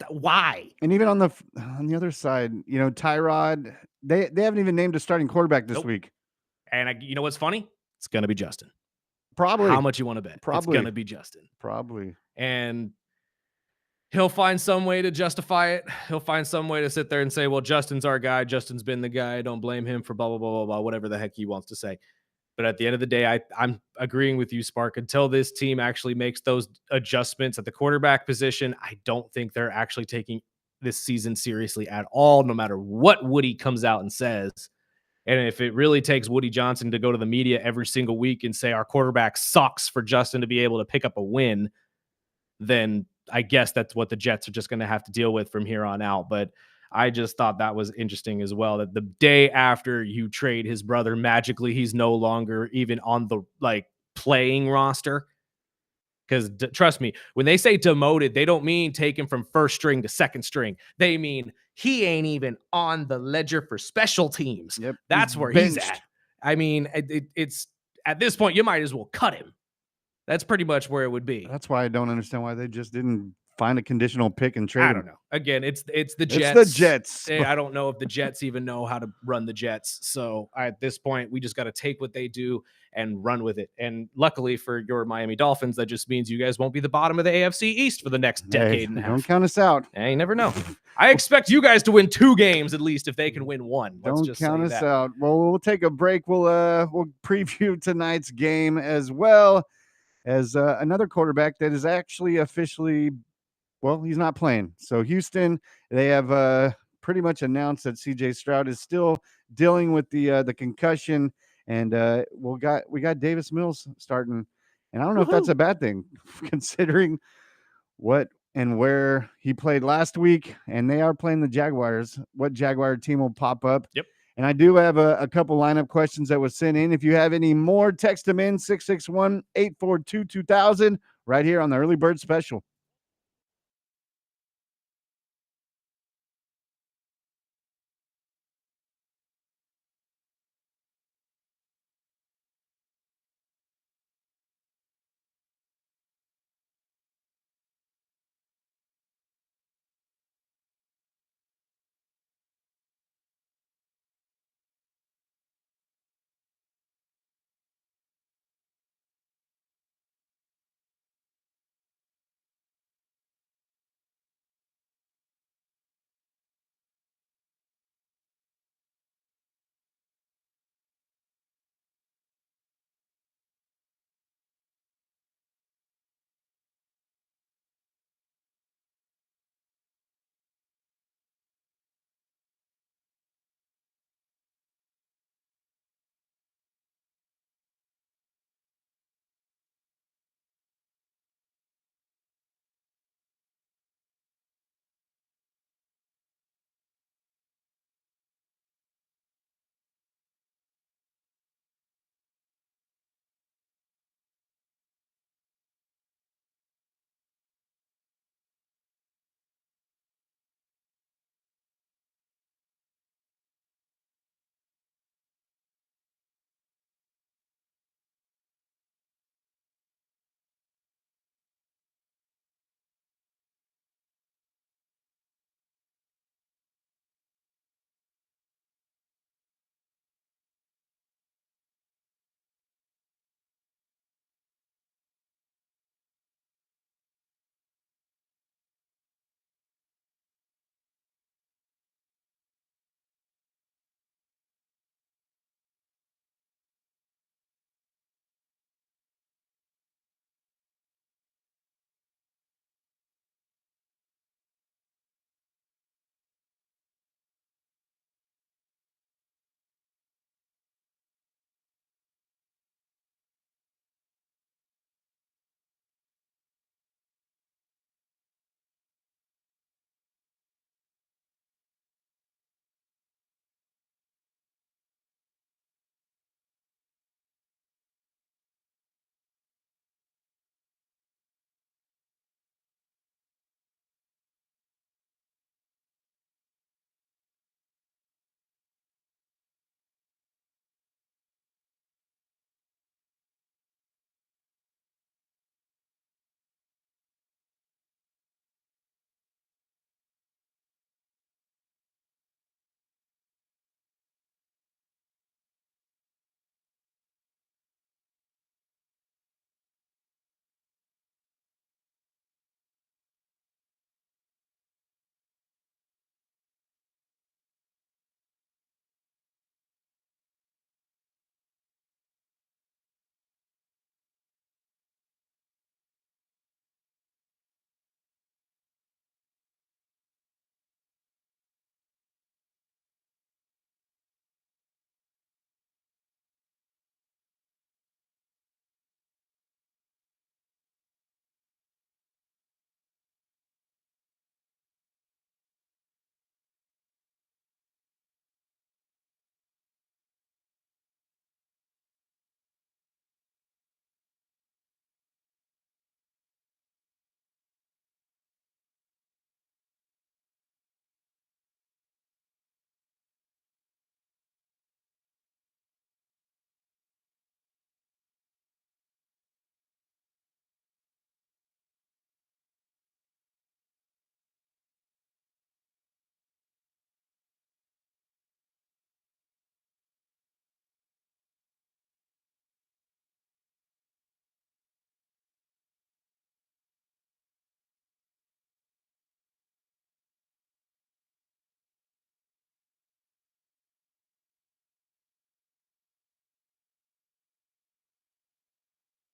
why? And even on the other side, Tyrod, they haven't even named a starting quarterback this week. And you know what's funny? It's going to be Justin. Probably. How much you want to bet? Probably. It's going to be Justin. Probably. And he'll find some way to justify it. He'll find some way to sit there and say, well, Justin's our guy. Justin's been the guy. Don't blame him for blah, blah, blah, blah, blah, whatever the heck he wants to say. But at the end of the day, I'm agreeing with you, Spark. Until this team actually makes those adjustments at the quarterback position, I don't think they're actually taking this season seriously at all, no matter what Woody comes out and says. And if it really takes Woody Johnson to go to the media every single week and say our quarterback sucks for Justin to be able to pick up a win, then I guess that's what the Jets are just going to have to deal with from here on out. But I just thought that was interesting as well, that the day after you trade his brother, magically he's no longer even on the playing roster. Because trust me, when they say demoted, they don't mean take him from first string to second string. They mean he ain't even on the ledger for special teams. Yep, that's where he's at. I mean, it's at this point, you might as well cut him. That's pretty much where it would be. That's why I don't understand why they just didn't find a conditional pick and trade him. I don't know. Again, it's the Jets. It's the Jets. I don't know if the Jets even know how to run the Jets. So at this point, we just got to take what they do and run with it. And luckily for your Miami Dolphins, that just means you guys won't be the bottom of the AFC East for the next decade and a half. Don't count us out. You never know. I expect you guys to win 2 games at least if they can win 1. Don't count us out. Well, we'll take a break. We'll preview tonight's game as well as another quarterback that is actually officially. Well, he's not playing. So Houston, they have pretty much announced that C.J. Stroud is still dealing with the concussion, and we got Davis Mills starting. And I don't know if that's a bad thing, considering what and where he played last week. And they are playing the Jaguars. What Jaguar team will pop up? Yep. And I do have a couple lineup questions that was sent in. If you have any more, text them in 661-842-2000 right here on the Early Bird Special.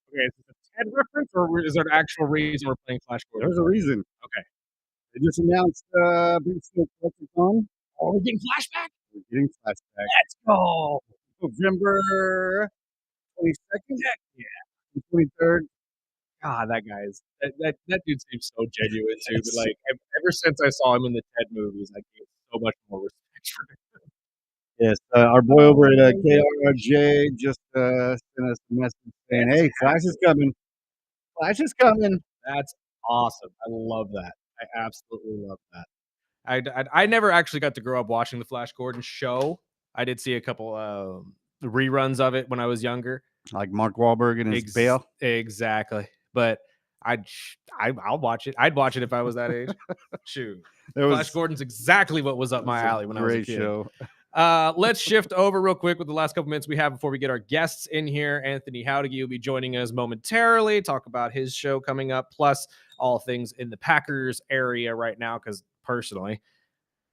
Okay, is this a TED reference or is there an actual reason we're playing flashcards? There's a reason. Okay. They just announced Big Snow Collector's on. Oh, we're getting flashback? We're getting flashback. Let's go. November 22nd Heck yeah. and 23rd. God, that guy is that dude seems so genuine too. But Yes. like ever since I saw him in the TED movies, I gained so much more respect for him. Yes, our boy over at KRJ just sent us a message saying, "Hey, Flash is coming. Flash is coming." That's awesome. I love that. I absolutely love that. I never actually got to grow up watching the Flash Gordon show. I did see a couple reruns of it when I was younger. Like Mark Wahlberg and his bail. Exactly. But I'll watch it. I'd watch it if I was that age. Shoot. Flash Gordon's exactly what was up my alley when I was a kid. Show. Let's shift over real quick with the last couple minutes we have before we get our guests in here. Anthony Jauregui will be joining us momentarily, talk about his show coming up, plus all things in the Packers area right now, because personally,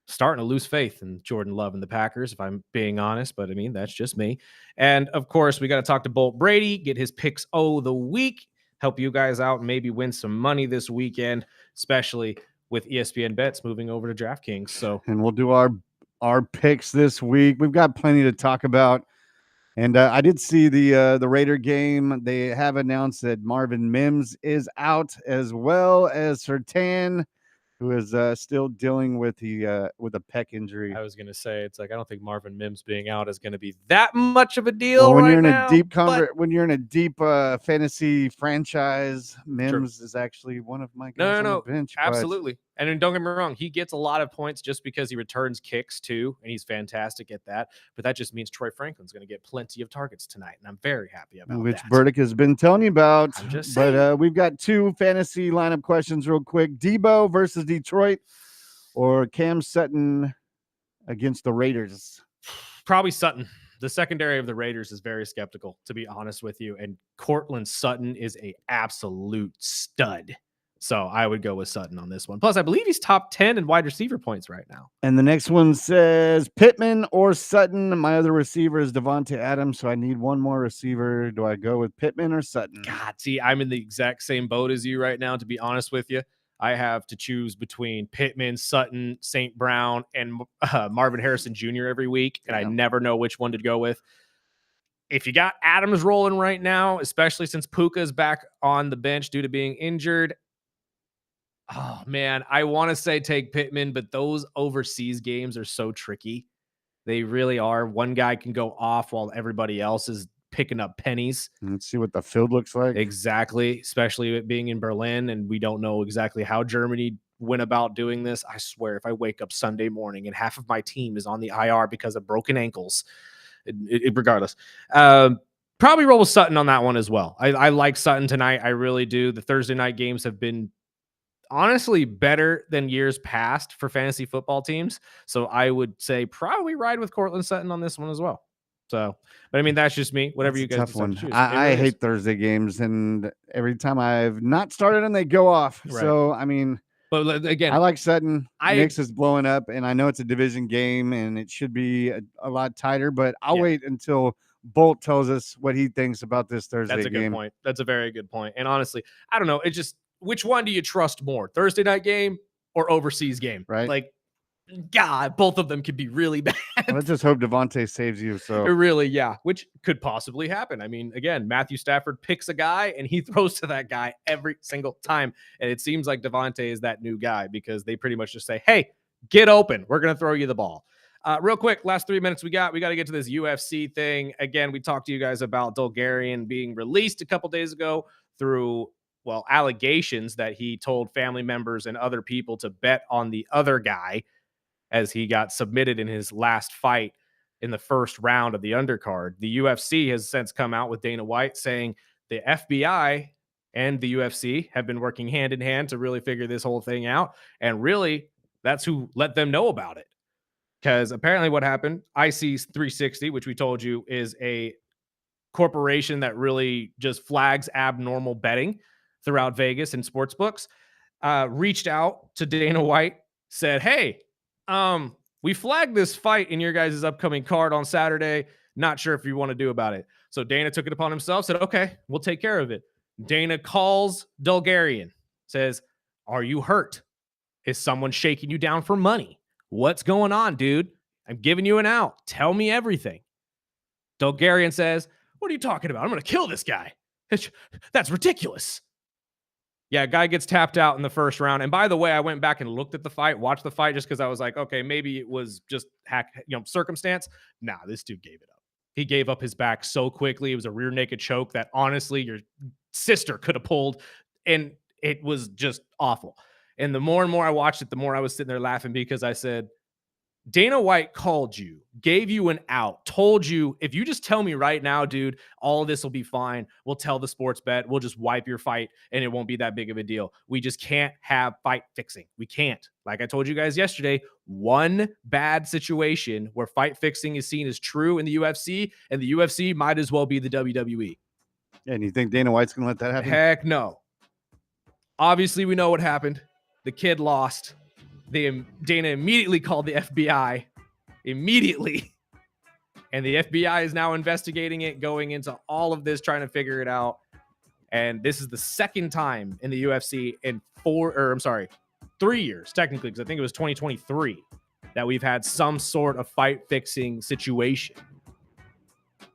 starting to lose faith in Jordan Love and the Packers, if I'm being honest, but I mean, that's just me. And of course, we got to talk to Bolt Brady, get his picks of the week, help you guys out, and maybe win some money this weekend, especially with ESPN bets moving over to DraftKings. So, and we'll do our picks this week. We've got plenty to talk about. And I did see the Raider game. They have announced that Marvin Mims is out, as well as Sertan, who is still dealing with a pec injury. I was gonna say, it's like I don't think Marvin Mims being out is gonna be that much of a deal. Well, when right you're in now, a deep when you're in a deep fantasy franchise, Mims is actually one of my guys on the bench. Absolutely. And then don't get me wrong, he gets a lot of points just because he returns kicks too, and he's fantastic at that. But that just means Troy Franklin's going to get plenty of targets tonight, and I'm very happy about which that. Burdick has been telling you about. I'm just saying. But we've got two fantasy lineup questions real quick. Debo versus Detroit, or Cam Sutton against the Raiders? Probably Sutton. The secondary of the Raiders is very skeptical, to be honest with you. And Cortland Sutton is a absolute stud. So I would go with Sutton on this one. Plus, I believe he's top 10 in wide receiver points right now. And the next one says Pittman or Sutton. My other receiver is Devontae Adams, so I need one more receiver. Do I go with Pittman or Sutton? God, see, I'm in the exact same boat as you right now, to be honest with you. I have to choose between Pittman, Sutton, St. Brown, and Marvin Harrison Jr. every week, and I never know which one to go with. If you got Adams rolling right now, especially since Puka's back on the bench due to being injured, oh, man, I want to say take Pittman, but those overseas games are so tricky. They really are. One guy can go off while everybody else is picking up pennies. Let's see what the field looks like. Exactly, especially it being in Berlin, and we don't know exactly how Germany went about doing this. I swear, if I wake up Sunday morning and half of my team is on the IR because of broken ankles, regardless, probably roll with Sutton on that one as well. I like Sutton tonight. I really do. The Thursday night games have been honestly better than years past for fantasy football teams. So I would say probably ride with Cortland Sutton on this one as well. So, but I mean, that's just me. Whatever you guys decide to choose. I hate Thursday games, and every time I've not started them, they go off. Right. So, I mean, but again, I like Sutton. Knicks is blowing up, and I know it's a division game, and it should be a lot tighter, but I'll wait until Bolt tells us what he thinks about this Thursday game. That's a good point. That's a very good point. And honestly, I don't know. It's just, which one do you trust more, Thursday night game or overseas game? Right. Like, God, both of them could be really bad. Let's just hope Devontae saves you. So really, yeah, which could possibly happen. I mean, again, Matthew Stafford picks a guy and he throws to that guy every single time. And it seems like Devontae is that new guy because they pretty much just say, hey, get open. We're going to throw you the ball. Real quick, last 3 minutes we got to get to this UFC thing. Again, we talked to you guys about Dulgarian being released a couple days ago through, well, allegations that he told family members and other people to bet on the other guy as he got submitted in his last fight in the first round of the undercard. The UFC has since come out with Dana White saying the FBI and the UFC have been working hand in hand to really figure this whole thing out. And really, that's who let them know about it. Because apparently what happened, IC360, which we told you is a corporation that really just flags abnormal betting throughout Vegas and sports books, reached out to Dana White, said, hey, we flagged this fight in your guys' upcoming card on Saturday. Not sure if you want to do about it. So Dana took it upon himself, said, okay, we'll take care of it. Dana calls Dulgarian, says, are you hurt? Is someone shaking you down for money? What's going on, dude? I'm giving you an out. Tell me everything. Dulgarian says, what are you talking about? I'm going to kill this guy. That's ridiculous. Yeah, guy gets tapped out in the first round. And by the way, I went back and looked at the fight, watched the fight, just because I was like, okay, maybe it was just circumstance. Nah, this dude gave it up. He gave up his back so quickly. It was a rear naked choke that honestly your sister could have pulled, and it was just awful. And the more and more I watched it, the more I was sitting there laughing because I said, Dana White called you, gave you an out, told you, if you just tell me right now, dude, all of this will be fine. We'll tell the sports bet. We'll just wipe your fight and it won't be that big of a deal. We just can't have fight fixing. We can't. Like I told you guys yesterday, one bad situation where fight fixing is seen as true in the UFC, and the UFC might as well be the WWE. And you think Dana White's going to let that happen? Heck no. Obviously, we know what happened. The kid lost. Dana immediately called the FBI. Immediately. And the FBI is now investigating it, going into all of this, trying to figure it out. And this is the second time in the UFC in 3 years, technically, because I think it was 2023, that we've had some sort of fight fixing situation.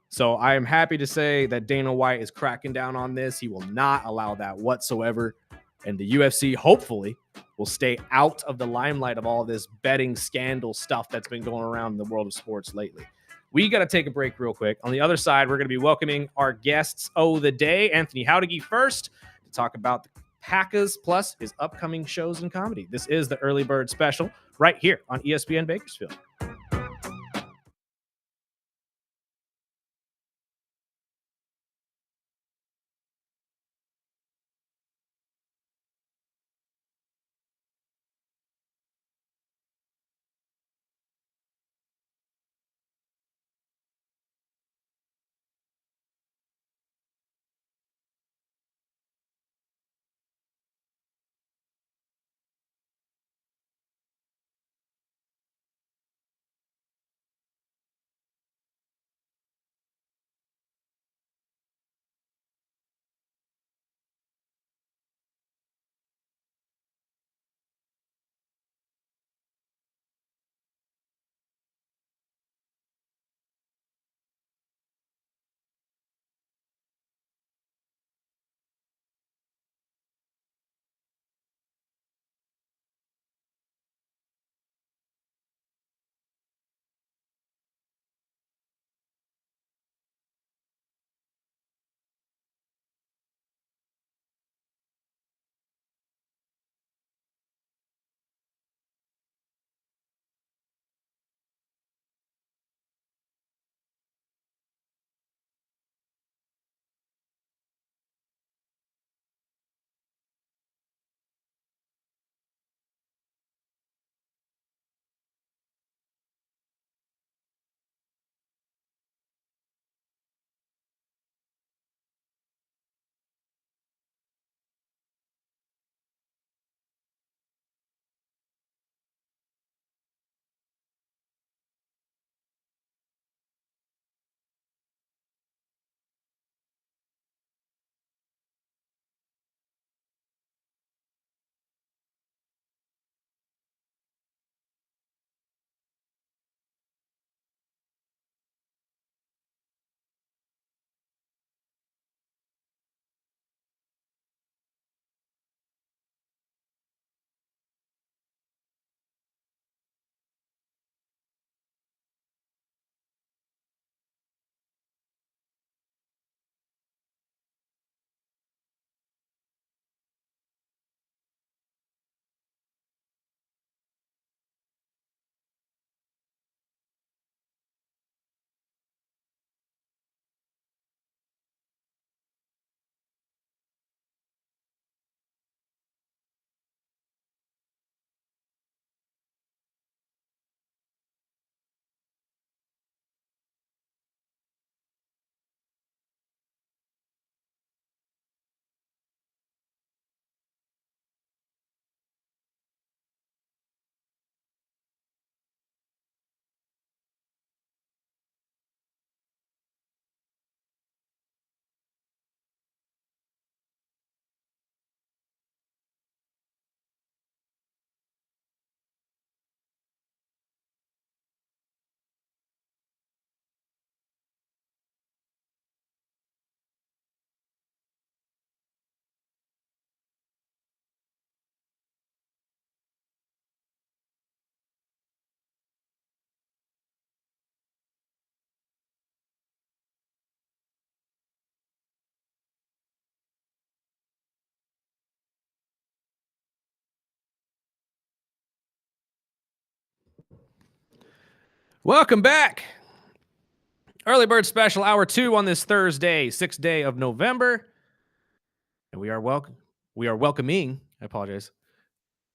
So I am happy to say that Dana White is cracking down on this. He will not allow that whatsoever. And the UFC, hopefully, will stay out of the limelight of all this betting scandal stuff that's been going around in the world of sports lately. We got to take a break real quick. On the other side, we're going to be welcoming our guests of the day, Anthony Jauregui first, to talk about the Packers plus his upcoming shows and comedy. This is the Early Bird Special right here on ESPN Bakersfield. Welcome back. Early Bird Special, Hour 2 on this Thursday, 6th day of November. And we are welcoming, I apologize,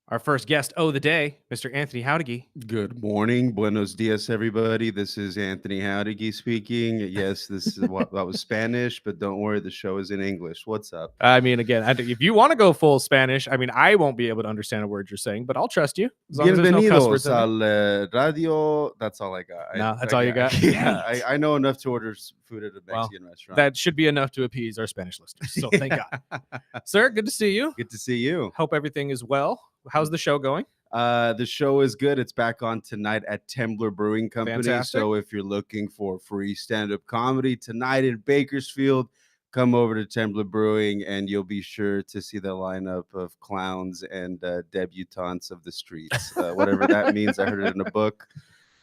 our first guest of the day, Mr. Anthony Jauregui. Good morning. Buenos dias, everybody. This is Anthony Jauregui speaking. Yes, this is what that was Spanish, but don't worry, the show is in English. What's up? I mean, again, if you want to go full Spanish, I mean, I won't be able to understand a word you're saying, but I'll trust you. As long as there's no cuss words in it. Al radio. That's all I got. No, that's all you got? Yeah, I know enough to order food at a Mexican restaurant. That should be enough to appease our Spanish listeners. So thank God. Sir, good to see you. Good to see you. Hope everything is well. How's the show going? The show is good. It's back on tonight at Temblor Brewing Company. Fantastic. So if you're looking for free stand-up comedy tonight in Bakersfield, come over to Temblor Brewing and you'll be sure to see the lineup of clowns and debutantes of the streets. Whatever that means. I heard it in a book.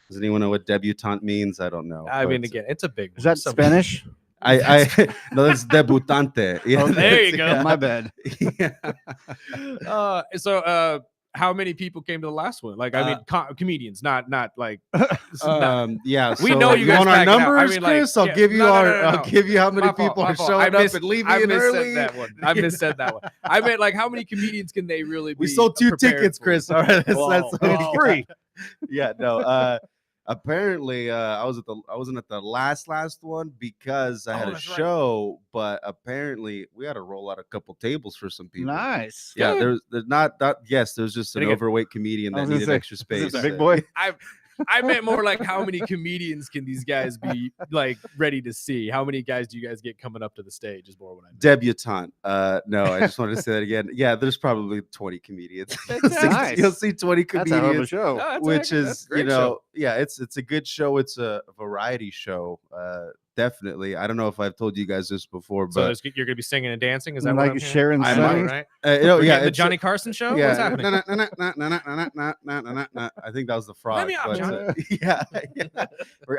Does anyone know what debutante means? I don't know. I mean, again, it's a big Is that Spanish? No, that's debutante. Yeah, Oh, there you go. yeah. My bad. Yeah. So how many people came to the last one? Like, I mean, comedians, not like. Yeah, We so know you guys want our back it up. I numbers, mean, like, Chris. I'll yeah, give you no, I'll give you how many My fault, people my are fault. showing up and leaving I early. that one. I missaid that one. I meant like how many comedians can they really be? We sold 2 prepared tickets, for? Chris. All right, that's Whoa. free. Yeah, no. Apparently, I wasn't at the last one because I had a that's right. show, but apparently we had to roll out a couple tables for some people. Nice. Yeah, Good. there's not yes, there's just an And again, overweight comedian I that was gonna needed say, extra Is space. this a big boy? I meant more like how many comedians can these guys be like ready to see? How many guys do you guys get coming up to the stage? Is more what I meant. Debutante. No, I just wanted to say that again. Yeah, there's probably 20 comedians. Nice. You'll see 20 That's a hell of a comedians, show. No, that's which that's is, a great you know, show. yeah, it's a good show. It's a variety show. Definitely. I don't know if I've told you guys this before, So but you're gonna be singing and dancing. Is that Like what I'm hearing? Sharon I Sunny? might- Right? yeah, The it's Johnny Carson show. yeah. What's happening? I think that was the frog. me off, but, Johnny. yeah.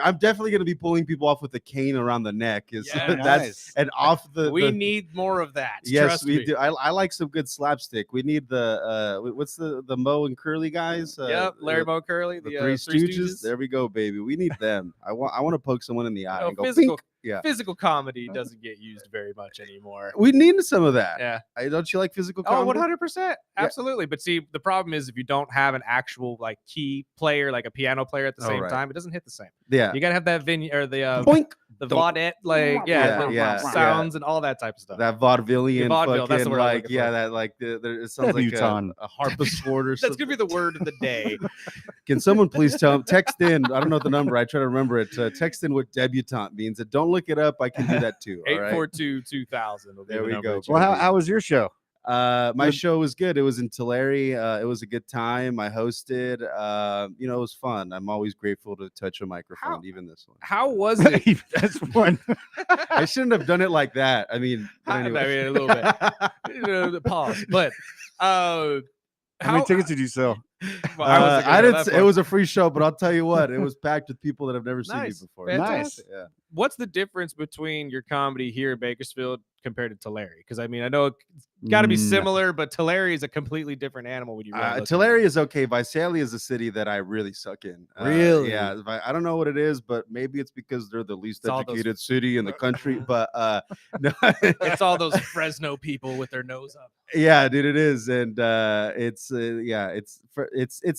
I'm definitely gonna be pulling people off with a cane around the neck. Yeah, That's nice. and off the. We the- need more of that. Yes, Trust we me. do. I like some good slapstick. We need the what's the Moe and Curly guys? Yep, Larry Moe Curly, the the Three Stooges. Stooges. There we go, baby. We need them. I want to poke someone in the eye No, and go physical- pink. Yeah, Physical comedy doesn't get used very much anymore. we need some of that. Yeah. Don't you like physical Oh, comedy? 100%. Absolutely. But see, the problem is if you don't have an actual like key player, like a piano player at the Oh, same right. time, it doesn't hit the same. Yeah. You gotta have that vineyard or the Boink. vaudette, like Yeah, sounds and all that type of stuff. That vaudevillian, vaudeville, that's the fucking word I'm like, looking yeah, for. that like it sounds like Debutante. a harpsichord or That's something. gonna be the word of the day. Can someone please text in? I don't know the number. I try to remember it. Text in what debutante means. And don't look it up. I can do that too. All right. 842-2000. There we go. Well, how was your show? My Good. show was good. It was in Tulare. It was a good time. I hosted. You know, it was fun. I'm always grateful to touch a microphone, even this one. How was it? That's one. I shouldn't have done it like that. I mean, but I mean, anyway. a little bit. You know, the pause. But How many tickets did you sell? well, I wasn't gonna I go didn't. that It far. was a free show, but I'll tell you what, it was packed with people that have never seen me Nice. before. Fantastic. Yeah. What's the difference between your comedy here in Bakersfield compared to Tulare? Because I mean, I know it's got to be similar, but Tulare is a completely different animal when you really look at it. Tulare is okay. Visalia is a city that I really suck in. Really? Yeah. I don't know what it is, but maybe it's because they're the least It's all those- educated city in the country. But no. It's all those Fresno people with their nose up. Yeah, dude, it is, and it's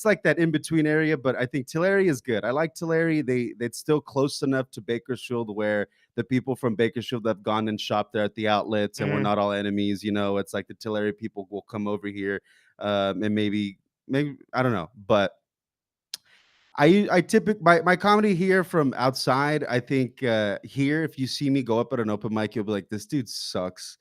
like that in between area. But I think Tulare is good. I like Tulare. It's still close enough to Bakersfield where the people from Bakersfield have gone and shopped there at the outlets, and we're not all enemies. You know, it's like the Tulare people will come over here, and maybe I don't know, but. I typically my comedy here from outside. I think here, if you see me go up at an open mic, you'll be like, "This dude sucks."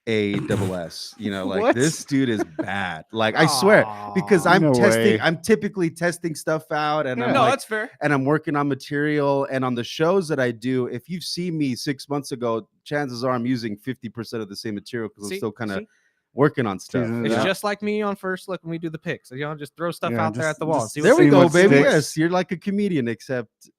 ASS, you know, like What? this dude is bad. Like I swear, because I'm No testing, way. I'm typically testing stuff out, and I'm No, like, that's fair. and I'm working on material. And on the shows that I do, if you've seen me 6 months ago, chances are I'm using 50% of the same material because I'm still kind of working on stuff. Season It's Yeah. just like me on First Look when we do the picks. You know, just throw stuff Yeah, out there just- at the wall. And just- see There what we See go, what baby. sticks. Yes, you're like a comedian, except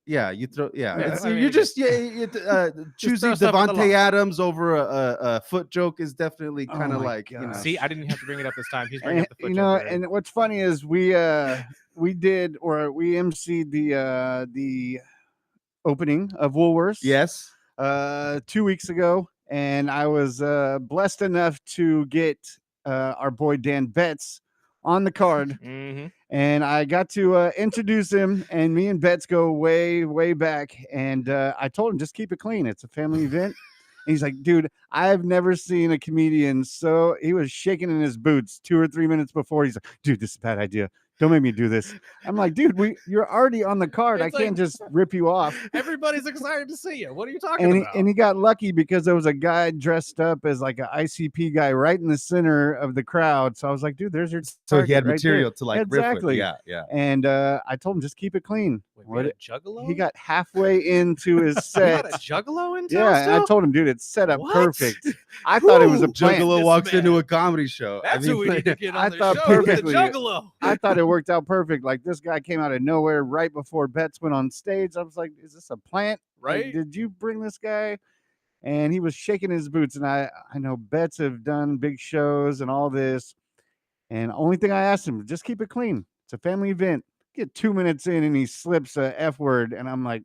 you throw. Yeah, Yeah, it's, I mean, you're again, just choosing throw stuff at the Devontae law. Adams over a foot joke is definitely Oh kind of my like gosh. See, I didn't have to bring it up this time. He's bringing And, up the foot you joke know, already. and what's funny is we emceed the opening of Woolworths yes. 2 weeks ago, and I was blessed enough to get our boy Dan Betts on the card, Mm-hmm. and I got to introduce him. And me and Betts go way back, and I told him just keep it clean. It's a family event. And he's like, dude, I've never seen a comedian so he was shaking in his boots 2 or 3 minutes before. He's like, dude, this is a bad idea. Don't make me do this. I'm like, dude, you're already on the card. I It's like- can't just rip you off. Everybody's excited to see you. What are you talking about? And he got lucky because there was a guy dressed up as like an ICP guy right in the center of the crowd. So I was like, dude, there's your So he had target right material there. to like Exactly. riff with. Yeah. And I told him just keep it clean. Wait, we had a juggalo? He got halfway into his We set. had a juggalo in town Yeah, and I still? told him, dude, it's set up What? perfect. I thought it was a Whew, plant. Juggalo This walks man. into a comedy show. That's who we need to get I on the thought show. perfectly. The juggalo. I thought it worked out perfect. Like this guy came out of nowhere right before Betts went on stage. I was like, is this a plant? Like, Right? did you bring this guy? And he was shaking his boots. And I know Betts have done big shows and all this. And only thing I asked him, just keep it clean. It's a family event. Get 2 minutes in and he slips a F word. And I'm like,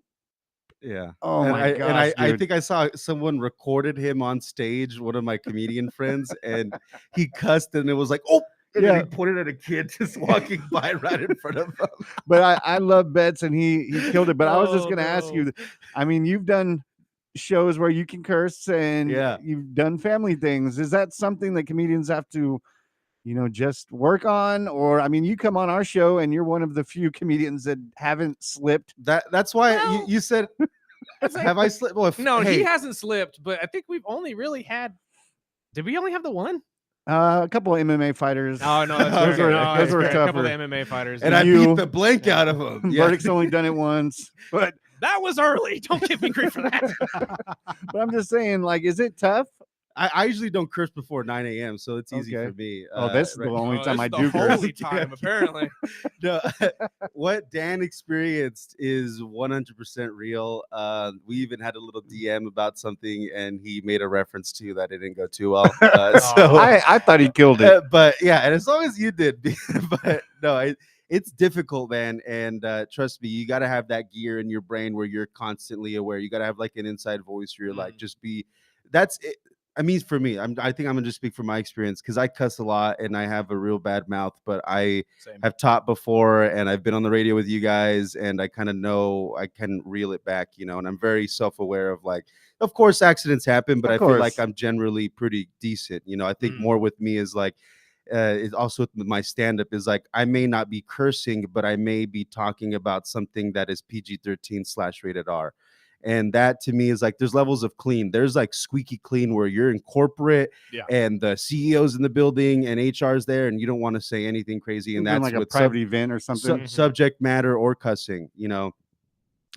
Yeah. oh and my gosh, I dude. think I saw someone recorded him on stage, one of my comedian friends, and he cussed and it was like, oh, and then Yeah. he pointed at a kid just walking by right in front of him. But I love Betts and he killed it. But I was just Oh, gonna ask no. you, I mean, you've done shows where you can curse and Yeah. you've done family things. Is that something that comedians have to, just work on? Or I mean, you come on our show and you're one of the few comedians that haven't slipped. That's why Well, you said, It's like- have I slipped? Well, No, hey, he hasn't slipped, but I think we've only really had. Did we only have the one? A couple of MMA fighters. Oh no, that's Those fair. were- No, those that's were fair. A couple of tougher. MMA fighters. and yeah. I you- beat the blank out of him. Yeah. Verdict's only done it once. But That was early. Don't give me grief for that. I'm just saying, like, is it tough? I usually don't curse before 9 a.m., so it's easy Okay. for me. Oh, this is right- the only Oh, time this I is the do curse. holy time, apparently. No, what Dan experienced is 100% real. We even had a little DM about something, and he made a reference to that it didn't go too well. So, I thought he killed it. but yeah, and as long as you did, but no, it's difficult, man. And trust me, you got to have that gear in your brain where you're constantly aware. You got to have like an inside voice where you're like, just be. That's it. I mean, for me, I think I'm gonna just speak from my experience because I cuss a lot and I have a real bad mouth, but I Same. have taught before and I've been on the radio with you guys and I kind of know I can reel it back, and I'm very self-aware of like, of course accidents happen, but Of I feel like course. I'm generally pretty decent. I think Mm. more with me is like, it's also with my stand-up is like I may not be cursing, but I may be talking about something that is PG-13/rated R. And that to me is like there's levels of clean. There's like squeaky clean where you're in corporate Yeah. and the CEO's in the building and HR's there and you don't want to say anything crazy. And Doing that's like a with private event or something. subject matter or cussing.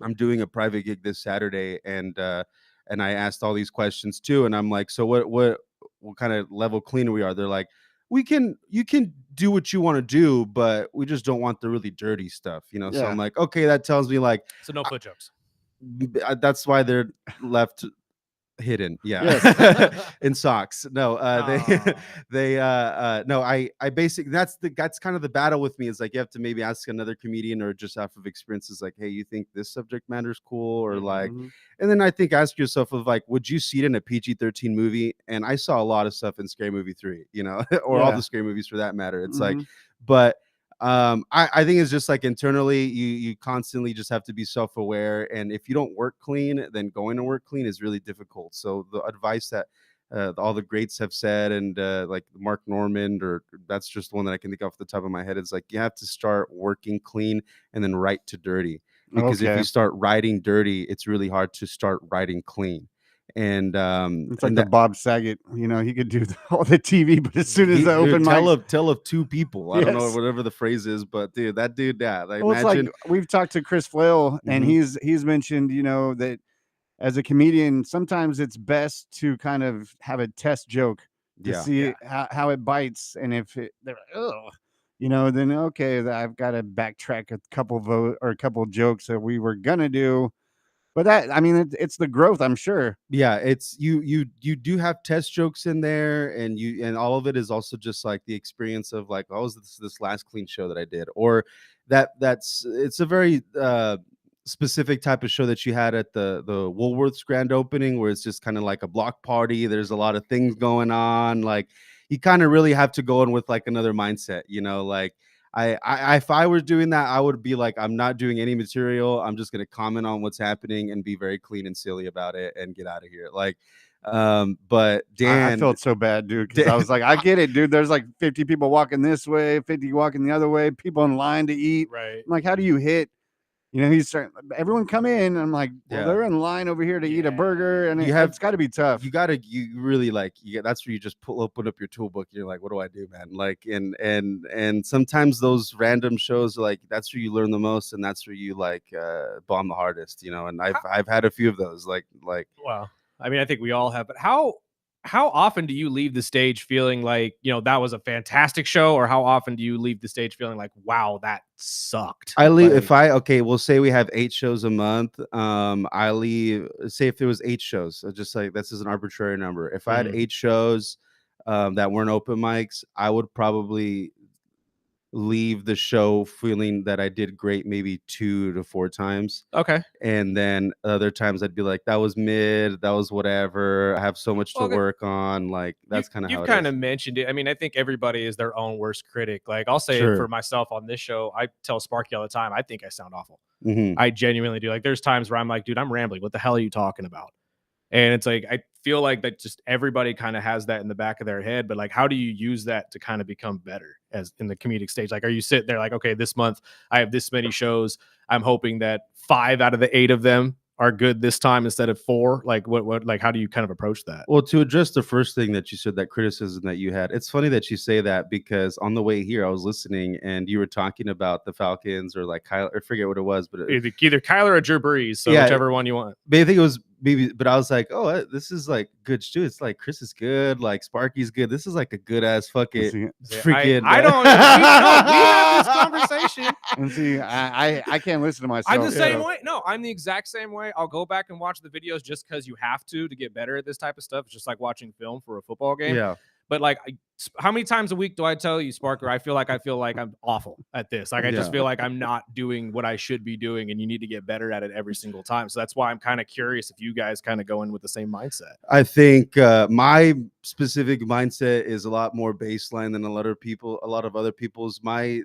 I'm doing a private gig this Saturday and I asked all these questions too. And I'm like, so what kind of level clean we are? They're like, you can do what you want to do, but we just don't want the really dirty stuff, So Yeah. I'm like, okay, that tells me like So no foot jokes. that's why they're left hidden. Yeah. Yes. In socks. No, Aw. no, I basically that's kind of the battle with me is like you have to maybe ask another comedian or just off of experiences like, hey, you think this subject matter is cool or like, Mhm. and then I think ask yourself of like, would you see it in a PG-13 movie? And I saw a lot of stuff in Scary Movie 3, or all Yeah. the Scary movies for that matter. It's like, Mhm. but I think it's just like internally you constantly just have to be self-aware, and if you don't work clean, then going to work clean is really difficult. So the advice that all the greats have said, and like Mark Norman, or that's just one that I can think off the top of my head, is like you have to start working clean and then write to dirty, because if Okay. you start writing dirty, it's really hard to start writing clean. And It's like and the Bob Saget, he could do all the TV, but as soon as the open mic, tell of two people. I don't know Yes. whatever the phrase is, but dude, that dude, yeah. Like, well, it's imagine like we've talked to Chris Flail, and Mhm. he's mentioned, that as a comedian, sometimes it's best to kind of have a test joke to Yeah. see how it bites, and if they're like, oh, then okay, I've got to backtrack a couple or a couple jokes that we were gonna do. But that, I mean, it's the growth, I'm sure. Yeah, it's you do have test jokes in there, and all of it is also just like the experience of like, oh, was this last clean show that I did, or that's it's a very specific type of show that you had at the Woolworths grand opening, where it's just kind of like a block party. There's a lot of things going on. Like you kind of really have to go in with like another mindset, like. If I were doing that, I would be like, I'm not doing any material. I'm just gonna comment on what's happening and be very clean and silly about it and get out of here. Like, but Dan, I felt so bad, dude, because I was like, I get it, dude. There's like 50 people walking this way, 50 walking the other way, people in line to eat. Right. I'm like, how do you hit? He's starting, everyone come in. I'm like, well, Yeah. they're in line over here to eat a burger, and it's got to be tough. You really like, that's where you just open up your toolbook. You're like, what do I do, man? Like, and sometimes those random shows, like, that's where you learn the most, and that's where you like bomb the hardest, and I've had a few of those, like. Wow. I mean, I think we all have, but how often do you leave the stage feeling like, that was a fantastic show, or how often do you leave the stage feeling like, wow, that sucked? I leave like, we'll say we have 8 shows a month. I leave, say if there was 8 shows, just like this is an arbitrary number. If I had 8 shows that weren't open mics, I would probably leave the show feeling that I did great maybe 2 to 4 times. Okay. And then other times I'd be like, that was mid, that was whatever. I have so much to work on. Like that's kind of how you've kind of mentioned it. I mean, I think everybody is their own worst critic. Like I'll say it for myself on this show. I tell Sparky all the time, I think I sound awful. I genuinely do. Like there's times where I'm like, dude, I'm rambling. What the hell are you talking about? And it's like, I feel like that just everybody kind of has that in the back of their head, but like, how do you use that to kind of become better as in the comedic stage? Like, are you sitting there like, okay, this month I have this many shows. I'm hoping that 5 out of the 8 of them are good this time instead of 4. Like like, how do you kind of approach that? Well, to address the first thing that you said, that criticism that you had, it's funny that you say that, because on the way here, I was listening and you were talking about the Falcons, or like Kyle, I forget what it was, but either Kyler or Drew Brees. So whichever one you want. But I think it was maybe, but I was like, oh, this is like good too. It's like Chris is good, like Sparky's good. This is like a good ass fucking freaking. I don't. We have this conversation. And see, I can't listen to myself. I'm the same way. No, I'm the exact same way. I'll go back and watch the videos just because you have to get better at this type of stuff. It's just like watching film for a football game. Yeah. But like, how many times a week do I tell you, Sparker, I feel like I'm awful at this. Like, I just feel like I'm not doing what I should be doing, and you need to get better at it every single time. So that's why I'm kind of curious if you guys kind of go in with the same mindset. I think my specific mindset is a lot more baseline than a lot of other people's. My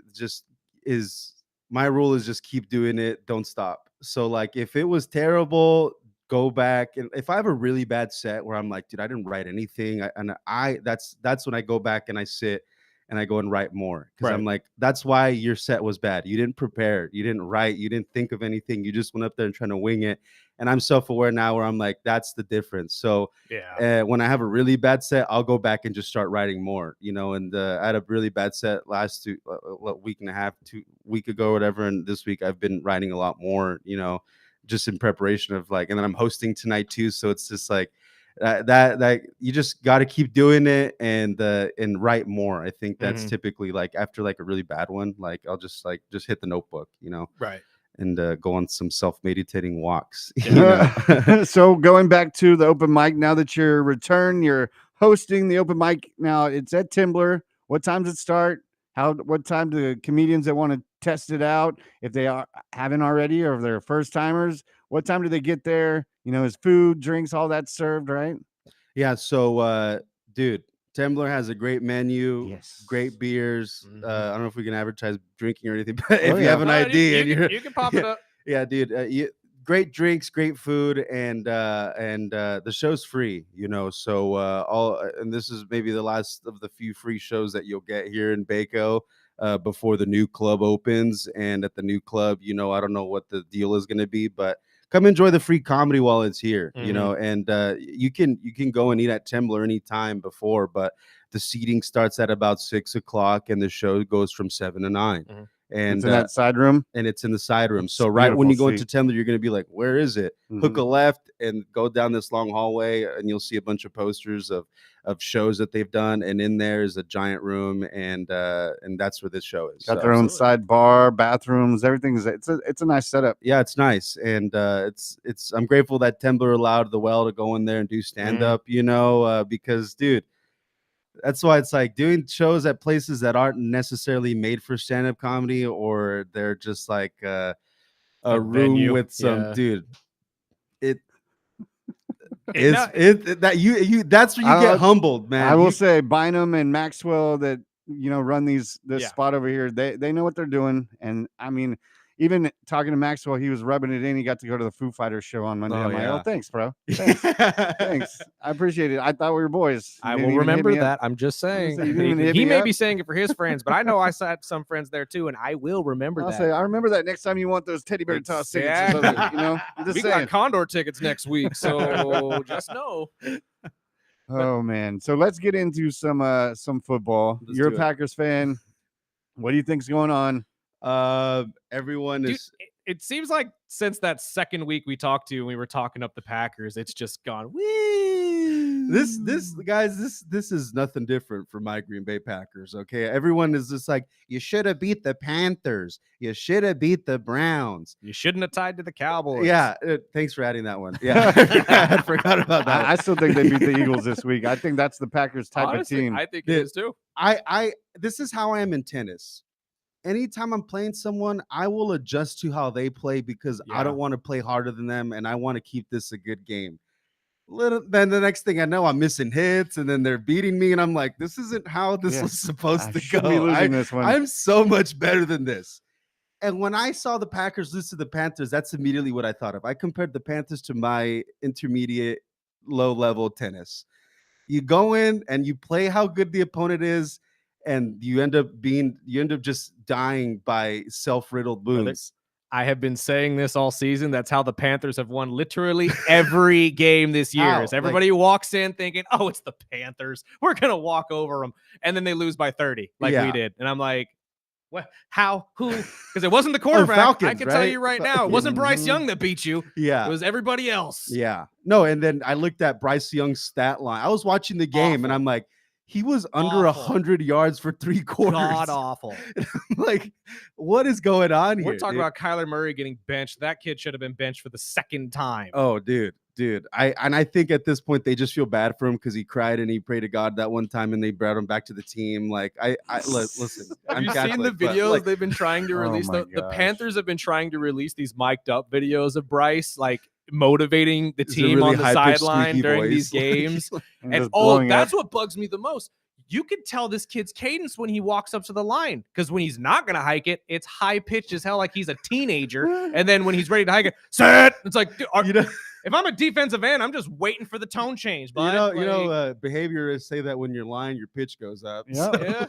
rule is just keep doing it. Don't stop. So like, if it was terrible, go back, and if I have a really bad set where I'm like, dude, I didn't write anything, that's when I go back and I sit and I go and write more, because I'm like, that's why your set was bad. You didn't prepare, you didn't write, you didn't think of anything, you just went up there and trying to wing it. And I'm self-aware now where I'm like, that's the difference. So when I have a really bad set, I'll go back and just start writing more, and I had a really bad set last week and a half, 2 week ago or whatever, and this week I've been writing a lot more, just in preparation of like, and then I'm hosting tonight too. So it's just like that you just got to keep doing it and write more. I think that's typically like after like a really bad one, like I'll just hit the notebook, right. And go on some self-meditating walks. So going back to the open mic, now that you're returned, you're hosting the open mic. Now it's at Timber. What time does it start? What time do comedians that want to test it out, if they haven't already, or if they're first timers, what time do they get there? Is food, drinks, all that served, right? Yeah. So, dude, Tembler has a great menu, great beers. I don't know if we can advertise drinking or anything, but if you have an idea, you can pop it up. Yeah, dude. Great drinks, great food, and the show's free, So and this is maybe the last of the few free shows that you'll get here in Baco before the new club opens. And at the new club, I don't know what the deal is going to be, but come enjoy the free comedy while it's here, And you can go and eat at Tembler anytime before, but the seating starts at about 6 o'clock, and the show goes from 7 to 9. and it's in that side room. and it's in the side room. It's So right when you go beautiful into Tendler, you're going to be like, where is it? Hook a left and go down this long hallway, and you'll see a bunch of posters of shows that they've done. And in there is a giant room, and that's where this show is. Got their own side bar, bathrooms, everything's. It's a nice setup. Yeah, it's nice, and it's. I'm grateful that Tendler allowed the Well to go in there and do stand up. You know, because dude. That's why it's like doing shows at places that aren't necessarily made for stand-up comedy, or they're just like a room venue. with some dude. It It- is that you that's where you get humbled, man. I will say Bynum and Maxwell that run this spot over here. They know what they're doing, and I mean, even talking to Maxwell, he was rubbing it in. He got to go to the Foo Fighters show on Monday. I'm like, oh, thanks, bro. Thanks. I appreciate it. I thought we were boys. I will remember that. I'm just saying. He may be saying it for his friends, but I know I had some friends there too, and I will remember that. I remember that next time you want those teddy bear toss tickets. Yeah. I'm just we saying. got Condor tickets next week, so just know. Oh man. So let's get into some football. You're a Packers fan. What do you think's going on? Everyone Dude, is. It seems like since that second week we talked to and we were talking up the Packers, it's just gone. Woo! This guys, this is nothing different for my Green Bay Packers. Okay, everyone is just like, you should have beat the Panthers. You should have beat the Browns. You shouldn't have tied to the Cowboys. Yeah, thanks for adding that one. Yeah, I forgot about that. I still think they beat the Eagles this week. I think that's the Packers type of team. I think it is too. This is how I am in tennis. Anytime I'm playing someone, I will adjust to how they play because I don't want to play harder than them, and I want to keep this a good game. Then the next thing I know, I'm missing hits, and then they're beating me, and I'm like, this isn't how this was supposed to go. Be losing this one. I'm so much better than this. And when I saw the Packers lose to the Panthers, that's immediately what I thought of. I compared the Panthers to my intermediate, low-level tennis. You go in and you play how good the opponent is, and you end up just dying by self-riddled wounds. I have been saying this all season. That's how the Panthers have won literally every game this year. Everybody walks in thinking, oh, it's the Panthers. We're going to walk over them. And then they lose by 30 like we did. And I'm like, what? How? Who? Because it wasn't the quarterback. Falcons, I can tell you right now, it wasn't Bryce Young that beat you. Yeah. It was everybody else. Yeah. No, and then I looked at Bryce Young's stat line. I was watching the game, and I'm like, he was under 100 yards for 3 quarters. God awful. Like, what is going on here? We're talking about Kyler Murray getting benched. That kid should have been benched for the second time. Oh, dude. I think at this point they just feel bad for him because he cried and he prayed to God that one time and they brought him back to the team. Like, listen. Have you seen the videos they've been trying to release? The Panthers have been trying to release these mic'd up videos of Bryce, like motivating the team really on the sideline during these games. And that's what bugs me the most. You can tell this kid's cadence when he walks up to the line, because when he's not going to hike it, it's high pitched as hell, like he's a teenager. And then when he's ready to hike it, set. It's like, if I'm a defensive end, I'm just waiting for the tone change. But behaviorists say that when you're lying, your pitch goes up. Yeah.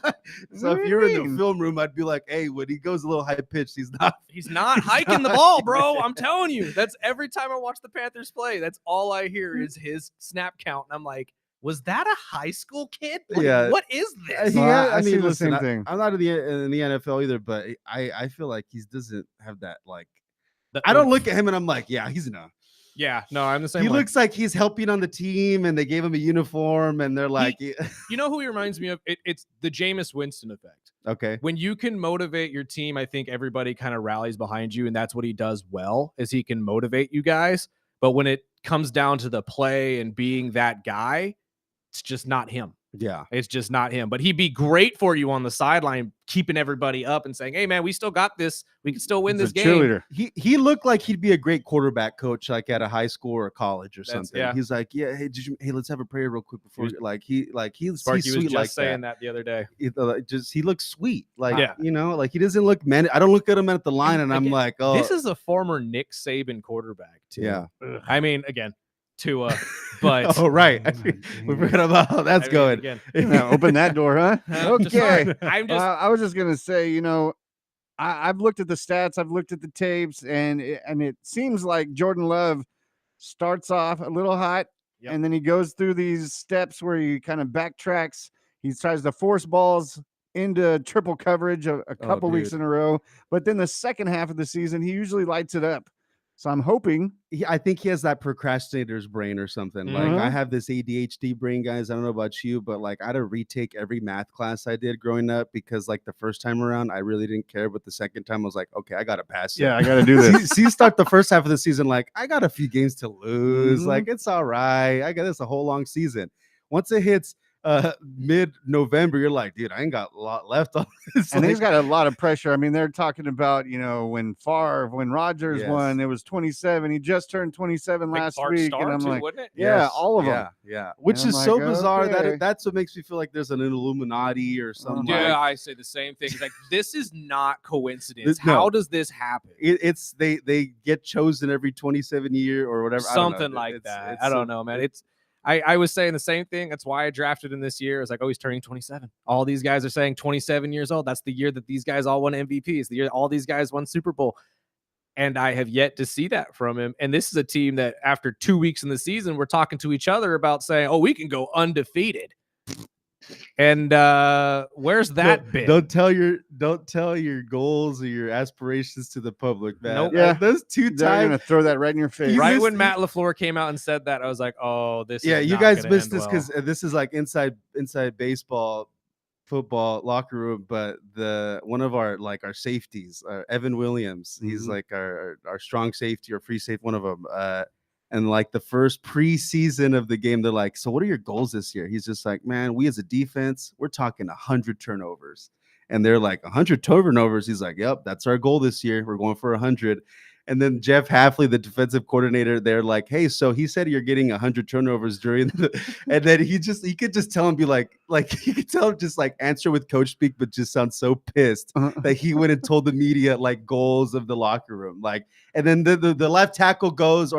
So if you're in the film room, I'd be like, hey, when he goes a little high pitched, he's not hiking the ball, bro. I'm telling you, that's every time I watch the Panthers play. That's all I hear is his snap count, and I'm like, was that a high school kid? Like, what is this? I see the same thing. I'm not in the NFL either, but I feel like he doesn't have that. Like, I don't look at him and I'm like, yeah, he's enough. Yeah, no, I'm the same. He looks like he's helping on the team, and they gave him a uniform, and they're like, you know who he reminds me of? It's the Jameis Winston effect. Okay. When you can motivate your team, I think everybody kind of rallies behind you, and that's what he does well, is he can motivate you guys. But when it comes down to the play and being that guy, it's just not him. Yeah. It's just not him. But he'd be great for you on the sideline, keeping everybody up and saying, hey, man, we still got this. We can still win this game. Cheerleader. He looked like he'd be a great quarterback coach, like at a high school or college or something. Yeah. He's like, yeah, hey, let's have a prayer real quick before he's Sparky sweet was just like saying that the other day. He looks sweet. Like, like he doesn't look I don't look at him at the line and I'm like, oh, this is a former Nick Saban quarterback too. Yeah. I mean, again, Tua, but oh right, we forgot about how that's going. Again. Open that door, huh? Okay. I was just gonna say, I've looked at the stats, I've looked at the tapes, and it seems like Jordan Love starts off a little hot, and then he goes through these steps where he kind of backtracks. He tries to force balls into triple coverage a couple weeks dude. in a row, but then the second half of the season, he usually lights it up. So I'm hoping. I think he has that procrastinator's brain or something. Like I have this ADHD brain, guys. I don't know about you, but like I had to retake every math class I did growing up because like the first time around I really didn't care, but the second time I was like, okay, I gotta pass it. Yeah, I gotta do this. See, start the first half of the season like I got a few games to lose. Like it's all right. I got this a whole long season. Once it hits mid-November, you're like, dude, I ain't got a lot left on this. And like, he's got a lot of pressure. I mean, they're talking about, when Rodgers won, it was 27. He just turned 27 last week. And I'm too, like, wasn't it? yeah, all of them. Yeah. Which is so bizarre that that's what makes me feel like there's an Illuminati or something. Yeah, I say the same thing. It's like, this is not coincidence. How does this happen? It's they get chosen every 27 year or whatever. Something like that. I don't know, man. I was saying the same thing. That's why I drafted him this year. It's like, oh, he's turning 27. All these guys are saying 27 years old. That's the year that these guys all won MVPs. The year all these guys won Super Bowl. And I have yet to see that from him. And this is a team that after 2 weeks in the season, we're talking to each other about saying, oh, we can go undefeated. And where's that bit? Don't tell your goals or your aspirations to the public, man. Nope. Yeah, those they're gonna throw that right in your face. Right when Matt LaFleur came out and said that, I was like, oh, this. Yeah, is you not guys gonna missed end this because this is like inside baseball, football locker room. But one of our safeties, Evan Williams, he's like our strong safety or free safety, one of them. And like the first preseason of the game, they're like, so what are your goals this year? He's just like, man, we as a defense, we're talking 100 turnovers. And they're like, 100 turnovers? He's like, yep, that's our goal this year. We're going for 100. And then Jeff Hafley, the defensive coordinator, they're like, hey, so he said you're getting 100 turnovers during and then he could just tell him, be like he could tell him just like answer with coach speak, but just sound so pissed that he went and told the media like goals of the locker room. Like, and then the left tackle goes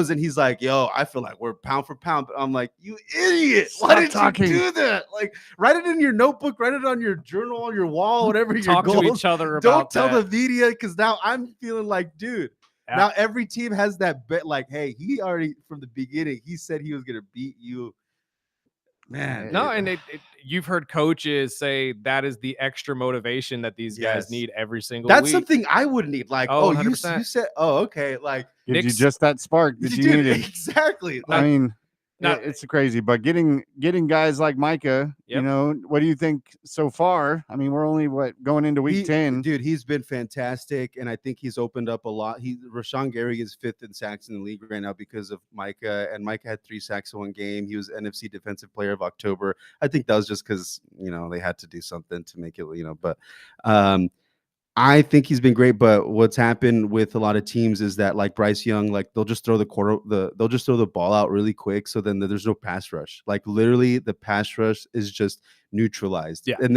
and he's like, yo, I feel like we're pound for pound. But I'm like, you idiot. Why did you do that? Like, write it in your notebook, write it on your journal, on your wall, whatever your Talk goals. to each other Don't about tell the media, because now I'm feeling like, dude, now every team has that bet. Like, hey, he already, from the beginning, he said he was going to beat you. Man. No, and you've heard coaches say that is the extra motivation that these guys need every single week. That's something I would need. Like, you said, okay, like, gives you just that spark that you needed. Exactly. I mean, it's crazy, but getting guys like Micah, what do you think so far? I mean, we're only going into week 10. Dude, he's been fantastic, and I think he's opened up a lot. Rashawn Gary is 5th in sacks in the league right now because of Micah, and Micah had 3 sacks in one game. He was NFC Defensive Player of October. I think that was just because they had to do something to make it, but I think he's been great, but what's happened with a lot of teams is that, like Bryce Young, like they'll just throw they'll just throw the ball out really quick, so then there's no pass rush. Like literally, the pass rush is just neutralized. Yeah, but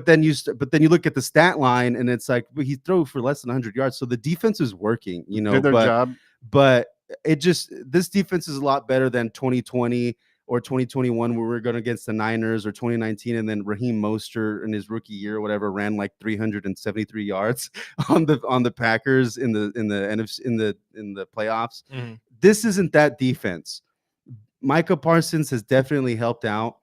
then you look at the stat line, and it's like he threw for less than 100 yards, so the defense is working. Did their job, but this defense is a lot better than 2020. Or 2021, where we're going against the Niners, or 2019, and then Raheem Mostert in his rookie year, or whatever, ran like 373 yards on the Packers in the NFC in the playoffs. Mm-hmm. This isn't that defense. Micah Parsons has definitely helped out,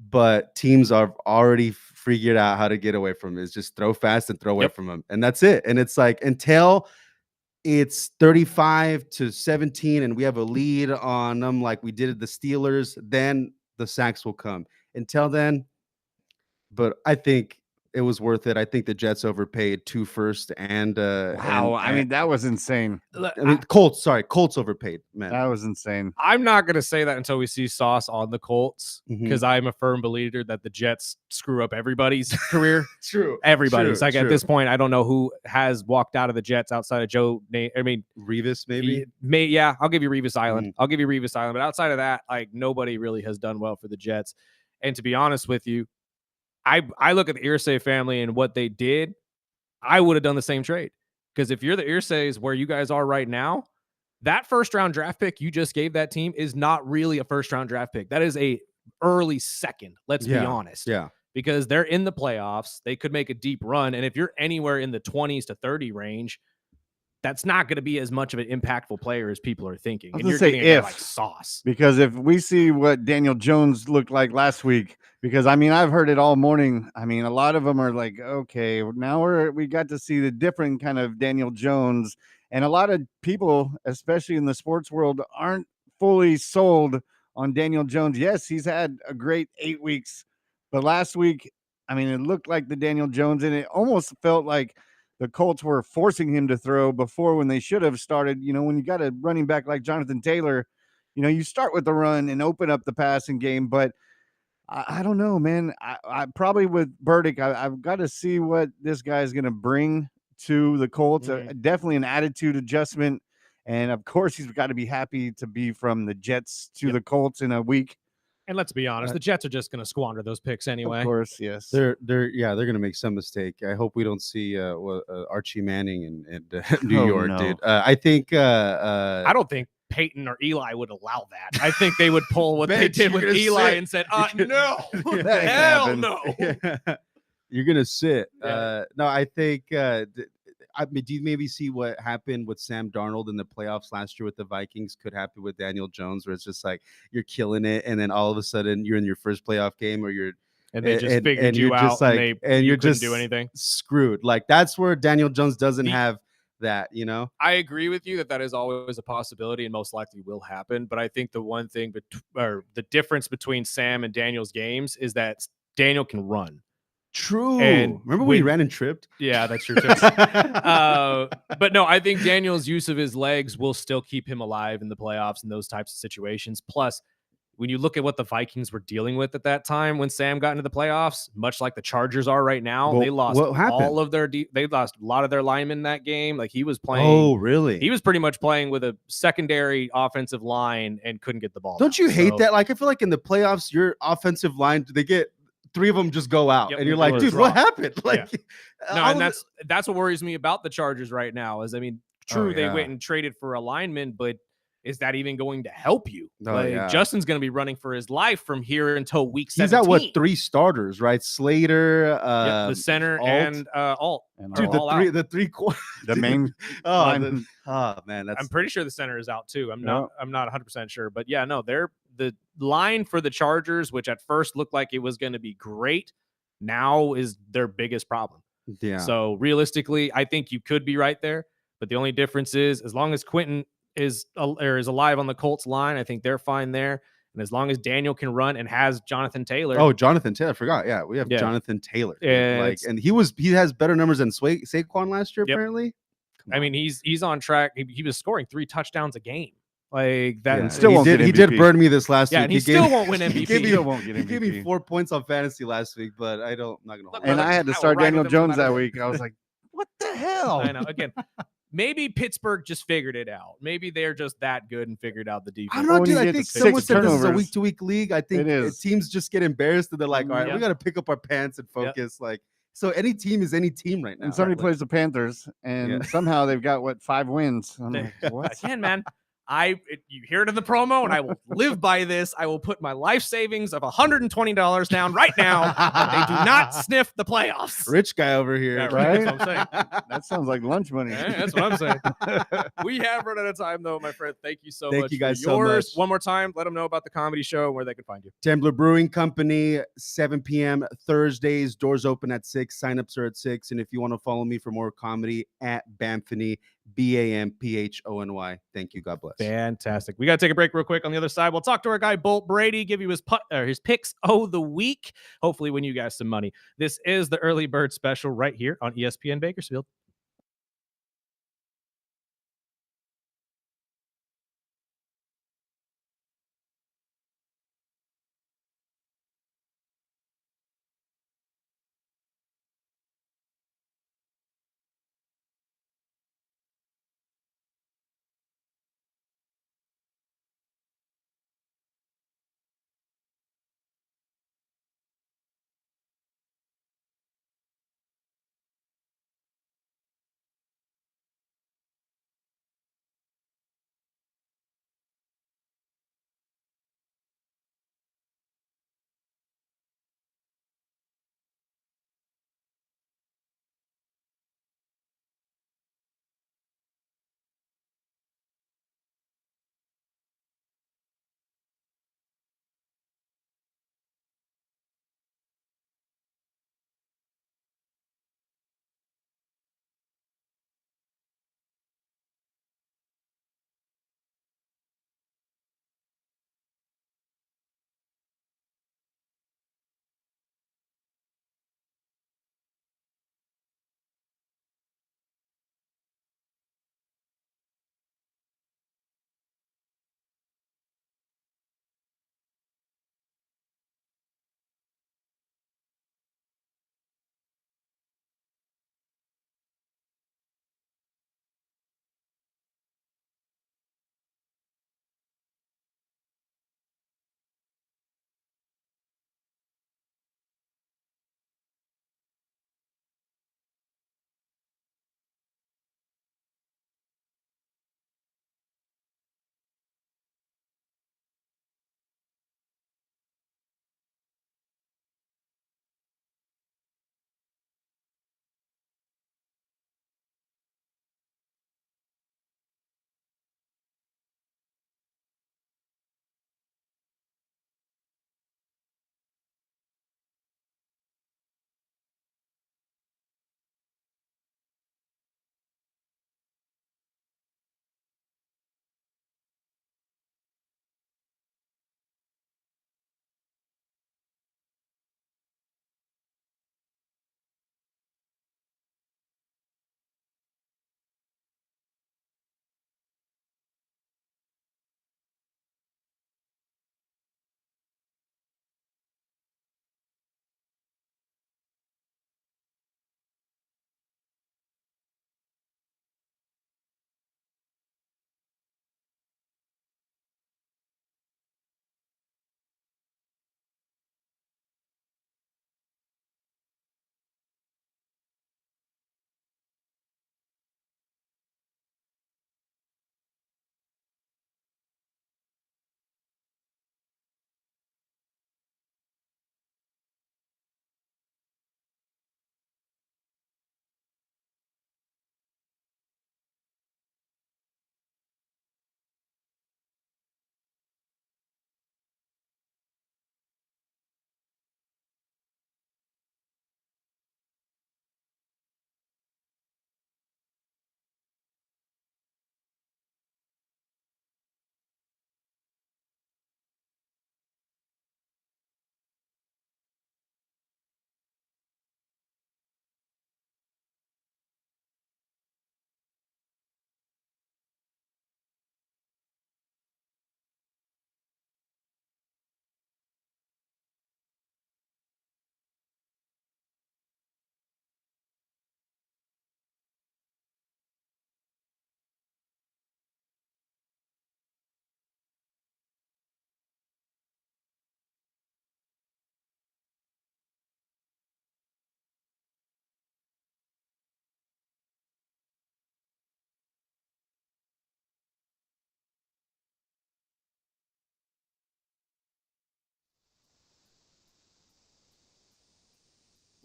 but teams are already figured out how to get away from it. It's just throw fast and throw away from him, and that's it. And it's like until it's 35-17 and we have a lead on them like we did at the Steelers, then the sacks will come. Until then, but I think it was worth it. I think the Jets overpaid 2 firsts and I mean, that was insane. Colts overpaid, man. That was insane. I'm not going to say that until we see Sauce on the Colts, because I'm a firm believer that the Jets screw up everybody's career. True. Everybody's. At this point, I don't know who has walked out of the Jets outside of Joe. I mean, Revis, maybe. Yeah, I'll give you Revis Island. I'll give you Revis Island. But outside of that, like nobody really has done well for the Jets. And to be honest with you, I look at the Irsay family and what they did. I would have done the same trade, because if you're the Irsays where you guys are right now, that first-round draft pick you just gave that team is not really a first-round draft pick. That is a early second. Let's be honest. Yeah, because they're in the playoffs. They could make a deep run, and if you're anywhere in the 20s to 30 range, that's not going to be as much of an impactful player as people are thinking. I was and you're say getting a guy like Sauce, because if we see what Daniel Jones looked like last week, because I mean, I've heard it all morning. I mean, a lot of them are like, okay, now we got to see the different kind of Daniel Jones, and a lot of people, especially in the sports world, aren't fully sold on Daniel Jones. Yes, he's had a great 8 weeks, but last week, I mean, it looked like the Daniel Jones, and it almost felt like the Colts were forcing him to throw before when they should have started. You know, when you got a running back like Jonathan Taylor, you know, you start with the run and open up the passing game, but I don't know, man. I probably with Burdick, I've got to see what this guy is going to bring to the Colts. Definitely an attitude adjustment. And of course, he's got to be happy to be from the Jets to the Colts in a week. And let's be honest, the Jets are just going to squander those picks anyway. Of course, yes. They're gonna make some mistake. I hope we don't see Archie Manning in New York, no. dude. I think I don't think Peyton or Eli would allow that. I think they would pull what they did with Eli and said, no, hell no. You're gonna sit. Yeah. No, I think. Do you maybe see what happened with Sam Darnold in the playoffs last year with the Vikings could happen with Daniel Jones, where it's just like you're killing it, and then all of a sudden you're in your first playoff game, or you're and they just figured you out, and you couldn't do anything. Screwed. Like that's where Daniel Jones doesn't have that, you know. I agree with you that is always a possibility and most likely will happen. But I think the one thing, or the difference between Sam and Daniel's games is that Daniel can run. True. And remember when he ran and tripped? Yeah, that's true too. But no, I think Daniel's use of his legs will still keep him alive in the playoffs and those types of situations. Plus, when you look at what the Vikings were dealing with at that time when Sam got into the playoffs, much like the Chargers are right now, they lost all of their they lost a lot of their linemen that game. Like he was playing. Oh, really? He was pretty much playing with a secondary offensive line and couldn't get the ball. Don't you hate that? Like I feel like in the playoffs, your offensive line, they get 3 of them just go out, and you're like, dude, what happened? Like, no, and that's what worries me about the Chargers right now. Is I mean, true, they went and traded for a lineman, but is that even going to help you? Justin's going to be running for his life from here until week 17. He's got 3 starters, right? Slater, the center, Alt. and Alt. Dude, the three the main. Man, I'm pretty sure the center is out too. I'm not 100% sure, but yeah, no, they're the line for the Chargers, which at first looked like it was going to be great, now is their biggest problem. Yeah. So realistically, I think you could be right there, but the only difference is as long as Quentin is alive on the Colts line, I think they're fine there. And as long as Daniel can run and has Jonathan Taylor. Oh, Jonathan Taylor. I forgot. Yeah, we have Jonathan Taylor. And he has better numbers than Saquon last year, apparently. I mean, he's on track. He was scoring 3 touchdowns a game. Like that. And still he did burn me this last week. And he still won't win MVP. He gave me 4 points on fantasy last week, but I'm not gonna hold And I had to start Daniel Jones that week. I was like, what the hell? I know. Again, maybe Pittsburgh just figured it out. Maybe they're just that good and figured out the defense. I don't know, dude. I think someone said this is a week-to-week league. I think teams just get embarrassed and they're like, all right, we got to pick up our pants and focus. Like, so any team is any team right now. And somebody plays the Panthers, and somehow they've got 5 wins. I'm like, what? Again, man. You hear it in the promo, and I will live by this. I will put my life savings of $120 down right now. They do not sniff the playoffs. Rich guy over here, yeah, right? That's what I'm saying. That sounds like lunch money. That's what I'm saying. We have run out of time, though, my friend. Thank you so much. Thank you guys so much. One more time, let them know about the comedy show and where they can find you. Temblor Brewing Company, 7 p.m. Thursdays. Doors open at 6. Signups are at 6. And if you want to follow me for more comedy, at Bamphony, BAMPHONY. Thank you. God bless. Fantastic. We got to take a break real quick. On the other side, we'll talk to our guy Bolt Brady, give you his picks of the week. Hopefully win you guys some money. This is the Early Bird Special right here on ESPN Bakersfield.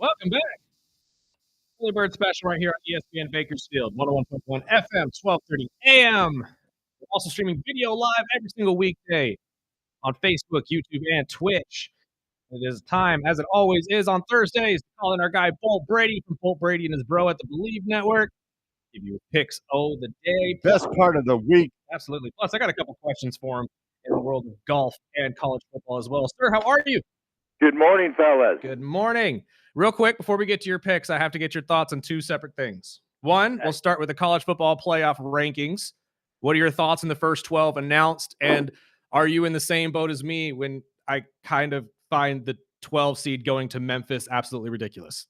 Welcome back. Early Bird Special right here on ESPN Bakersfield, 101.1 FM, 12:30 a.m. We're also streaming video live every single weekday on Facebook, YouTube, and Twitch. It is time, as it always is on Thursdays, to call in our guy Bolt Brady from Bolt Brady and his bro at the Believe Network. Give you picks the day. Best part of the week. Absolutely. Plus, I got a couple questions for him in the world of golf and college football as well. Sir, how are you? Good morning, fellas. Good morning. Real quick, before we get to your picks, I have to get your thoughts on two separate things. One, we'll start with the college football playoff rankings. What are your thoughts in the first 12 announced? And are you in the same boat as me when I kind of find the 12 seed going to Memphis absolutely ridiculous?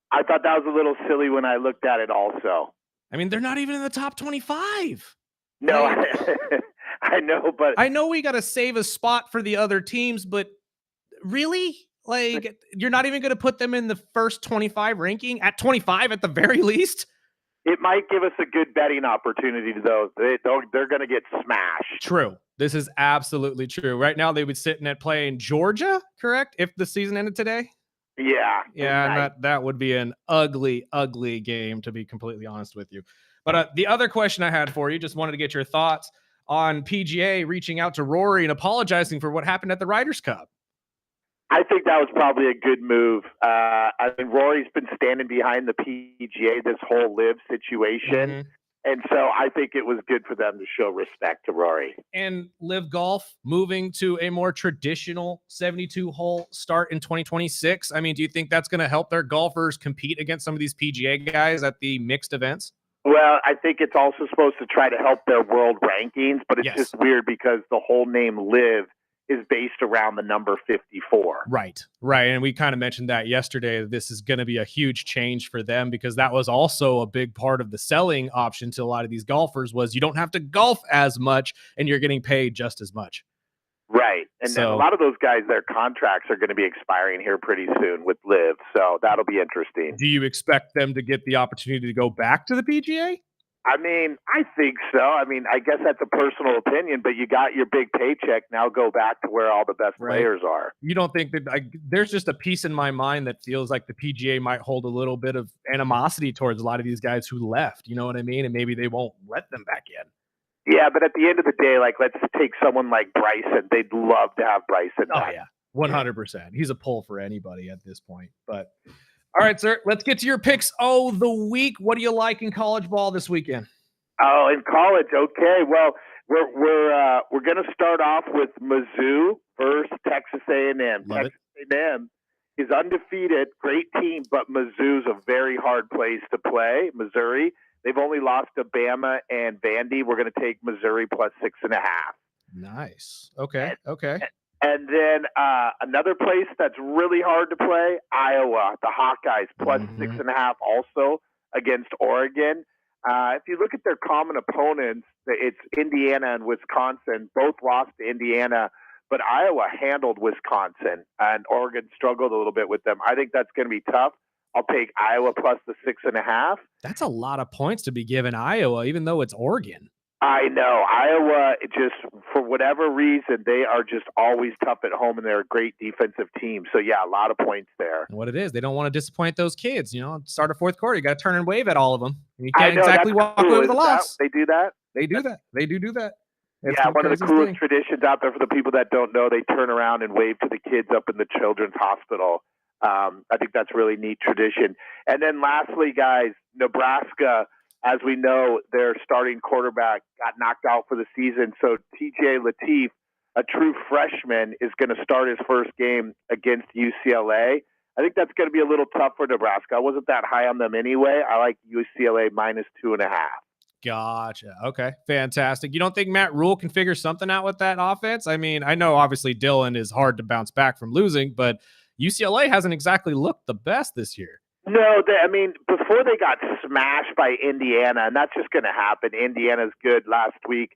I thought that was a little silly when I looked at it also. I mean, they're not even in the top 25. No, I know, but I know we got to save a spot for the other teams, but really? Like, you're not even going to put them in the first 25 ranking at 25 at the very least? It might give us a good betting opportunity, though. They're going to get smashed. True. This is absolutely true. Right now, they would sit in at playing Georgia, correct? If the season ended today? Yeah. Yeah, and that would be an ugly, ugly game, to be completely honest with you. But the other question I had for you, just wanted to get your thoughts on PGA reaching out to Rory and apologizing for what happened at the Raiders Cup. I think that was probably a good move. I mean, Rory's been standing behind the PGA this whole live situation. Mm-hmm. And so I think it was good for them to show respect to Rory. And Live Golf moving to a more traditional 72-hole start in 2026. I mean, do you think that's going to help their golfers compete against some of these PGA guys at the mixed events? Well, I think it's also supposed to try to help their world rankings, but it's Yes. just weird because the whole name Live is based around the number 54. Right. And we kind of mentioned that yesterday. This is going to be a huge change for them because that was also a big part of the selling option to a lot of these golfers was you don't have to golf as much and you're getting paid just as much. Right. And then a lot of those guys, their contracts are going to be expiring here pretty soon with Live. So that'll be interesting. Do you expect them to get the opportunity to go back to the PGA? I mean, I think so. I mean, I guess that's a personal opinion, but you got your big paycheck. Now go back to where all the best players are. You don't think that there's just a piece in my mind that feels like the PGA might hold a little bit of animosity towards a lot of these guys who left. You know what I mean? And maybe they won't let them back in. Yeah, but at the end of the day, like, let's take someone like Bryson. They'd love to have Bryson back. Oh, yeah. 100%. He's a pull for anybody at this point. But all right, sir, let's get to your picks. The week. What do you like in college ball this weekend? Oh, in college, okay. Well, we're going to start off with Mizzou versus Texas A&M. Love Texas A&M is undefeated, great team, but Mizzou's a very hard place to play. Missouri, they've only lost to Bama and Vandy. We're going to take Missouri plus 6.5. Nice. Okay. And then another place that's really hard to play, Iowa, the Hawkeyes, plus 6.5 also against Oregon. If you look at their common opponents, it's Indiana and Wisconsin. Both lost to Indiana, but Iowa handled Wisconsin, and Oregon struggled a little bit with them. I think that's going to be tough. I'll take Iowa plus the 6.5. That's a lot of points to be given Iowa, even though it's Oregon. I know. Iowa, just for whatever reason, they are just always tough at home, and they're a great defensive team. So, yeah, a lot of points there. What it is, they don't want to disappoint those kids. You know, start a fourth quarter, you got to turn and wave at all of them. You can't exactly walk away with a loss. They do that? They do that. It's yeah, one of the coolest traditions out there for the people that don't know, they turn around and wave to the kids up in the children's hospital. I think that's a really neat tradition. And then lastly, guys, Nebraska, as we know, their starting quarterback got knocked out for the season. So TJ Lateef, a true freshman, is going to start his first game against UCLA. I think that's going to be a little tough for Nebraska. I wasn't that high on them anyway. I like UCLA minus 2.5. Gotcha. Okay. Fantastic. You don't think Matt Rule can figure something out with that offense? I mean, I know obviously Dillon is hard to bounce back from losing, but UCLA hasn't exactly looked the best this year. No, before they got smashed by Indiana, and that's just going to happen. Indiana's good last week.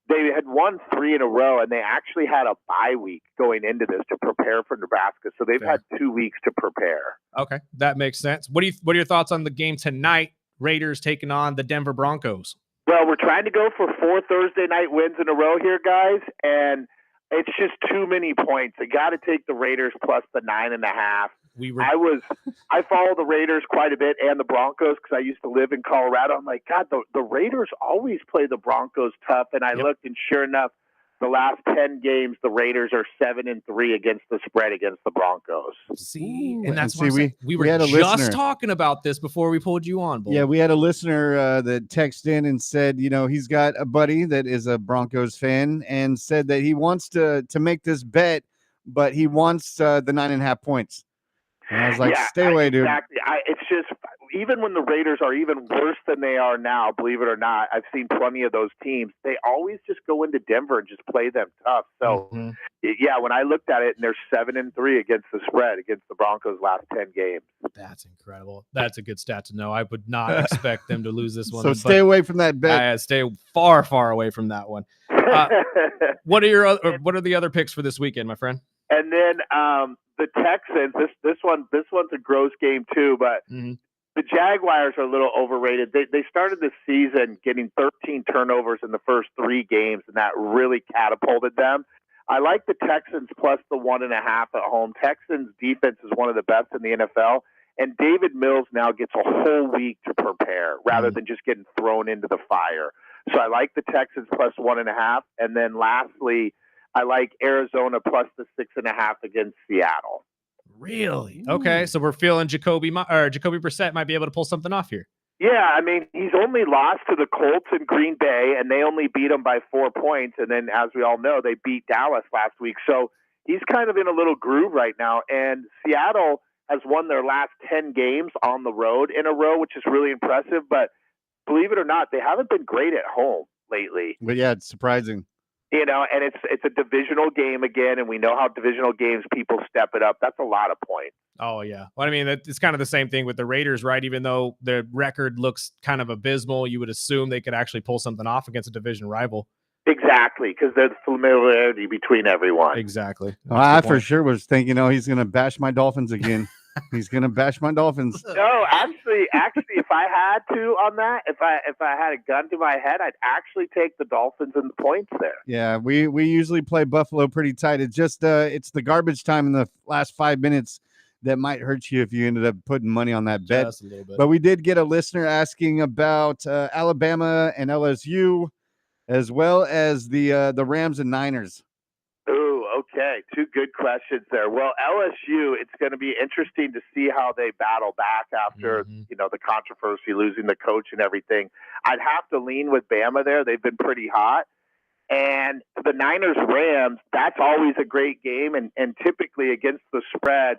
They had won 3 in a row, and they actually had a bye week going into this to prepare for Nebraska. So they've had 2 weeks to prepare. Okay, that makes sense. What are your thoughts on the game tonight? Raiders taking on the Denver Broncos. Well, we're trying to go for 4 Thursday night wins in a row here, guys, and it's just too many points. I got to take the Raiders plus the 9.5. I follow the Raiders quite a bit and the Broncos because I used to live in Colorado. I'm like, God, the Raiders always play the Broncos tough. And I looked, and sure enough, the last 10 games, the Raiders are 7-3 against the spread against the Broncos. See, Ooh, and that's see, why we were had a just listener talking about this before we pulled you on, Bolt. Yeah, we had a listener that texted in and said, he's got a buddy that is a Broncos fan and said that he wants to make this bet, but he wants the 9.5 points. And I was like, stay away, dude. Exactly. It's just, even when the Raiders are even worse than they are now, believe it or not, I've seen plenty of those teams. They always just go into Denver and just play them tough. So, yeah, when I looked at it, and they're 7-3 against the spread against the Broncos last 10 games. That's incredible. That's a good stat to know. I would not expect them to lose this one. So stay away from that bet. Stay far, far away from that one. What are the other picks for this weekend, my friend? And then the Texans. This one's a gross game too, but the Jaguars are a little overrated. They started this season getting 13 turnovers in the first 3 games, and that really catapulted them. I like the Texans plus the 1.5 at home. Texans defense is one of the best in the NFL, and David Mills now gets a whole week to prepare rather than just getting thrown into the fire. So I like the Texans plus 1.5, and then lastly, I like Arizona plus the 6.5 against Seattle. Really? Okay, so we're feeling Jacoby Brissett might be able to pull something off here. Yeah, I mean, he's only lost to the Colts in Green Bay, and they only beat him by 4 points. And then, as we all know, they beat Dallas last week. So he's kind of in a little groove right now. And Seattle has won their last 10 games on the road in a row, which is really impressive. But believe it or not, they haven't been great at home lately. But yeah, it's surprising. And it's a divisional game again, and we know how divisional games people step it up. That's a lot of points. Oh, yeah. Well, I mean, it's kind of the same thing with the Raiders, right? Even though their record looks kind of abysmal, you would assume they could actually pull something off against a division rival. Exactly, because there's familiarity between everyone. Exactly. Well, I for sure was thinking, he's going to bash my Dolphins again. He's going to bash my Dolphins. No, actually, if I had to on that, if I had a gun to my head, I'd actually take the Dolphins and the points there. Yeah, we usually play Buffalo pretty tight. It's just it's the garbage time in the last 5 minutes that might hurt you if you ended up putting money on that bet. Just a little bit. But we did get a listener asking about Alabama and LSU, as well as the Rams and Niners. Ooh, okay. 2 good questions there. Well, LSU, it's going to be interesting to see how they battle back after, the controversy, losing the coach and everything. I'd have to lean with Bama there. They've been pretty hot. And the Niners-Rams, that's always a great game. And typically against the spread,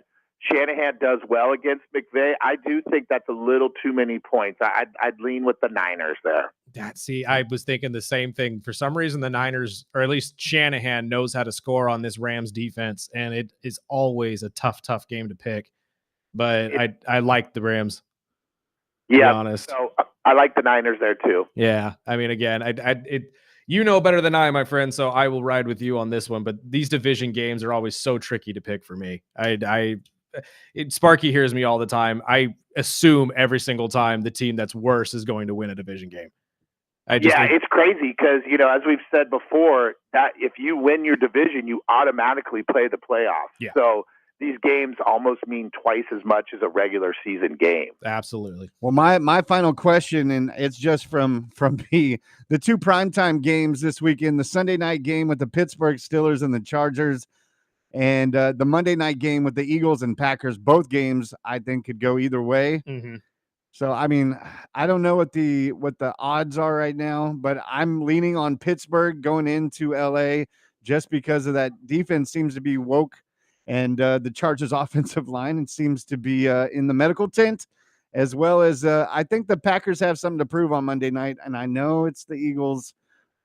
Shanahan does well against McVay. I do think that's a little too many points. I'd lean with the Niners there. I was thinking the same thing. For some reason, the Niners, or at least Shanahan, knows how to score on this Rams defense, and it is always a tough game to pick. But I like the Rams. Yeah, to be honest. So I like the Niners there too. Yeah, I mean, again, you know better than I, my friend, so I will ride with you on this one. But these division games are always so tricky to pick for me. Sparky hears me all the time. I assume every single time the team that's worse is going to win a division game. It's crazy because, as we've said before, that if you win your division, you automatically play the playoffs. Yeah. So these games almost mean twice as much as a regular season game. Absolutely. Well, my final question, and it's just from me, the 2 primetime games this weekend, the Sunday night game with the Pittsburgh Steelers and the Chargers, and the Monday night game with the Eagles and Packers. Both games I think could go either way. So, I mean, I don't know what the odds are right now, but I'm leaning on Pittsburgh going into LA just because of that defense seems to be woke, and the Chargers offensive line and seems to be in the medical tent, as well as I think the Packers have something to prove on Monday night, and I know it's the Eagles,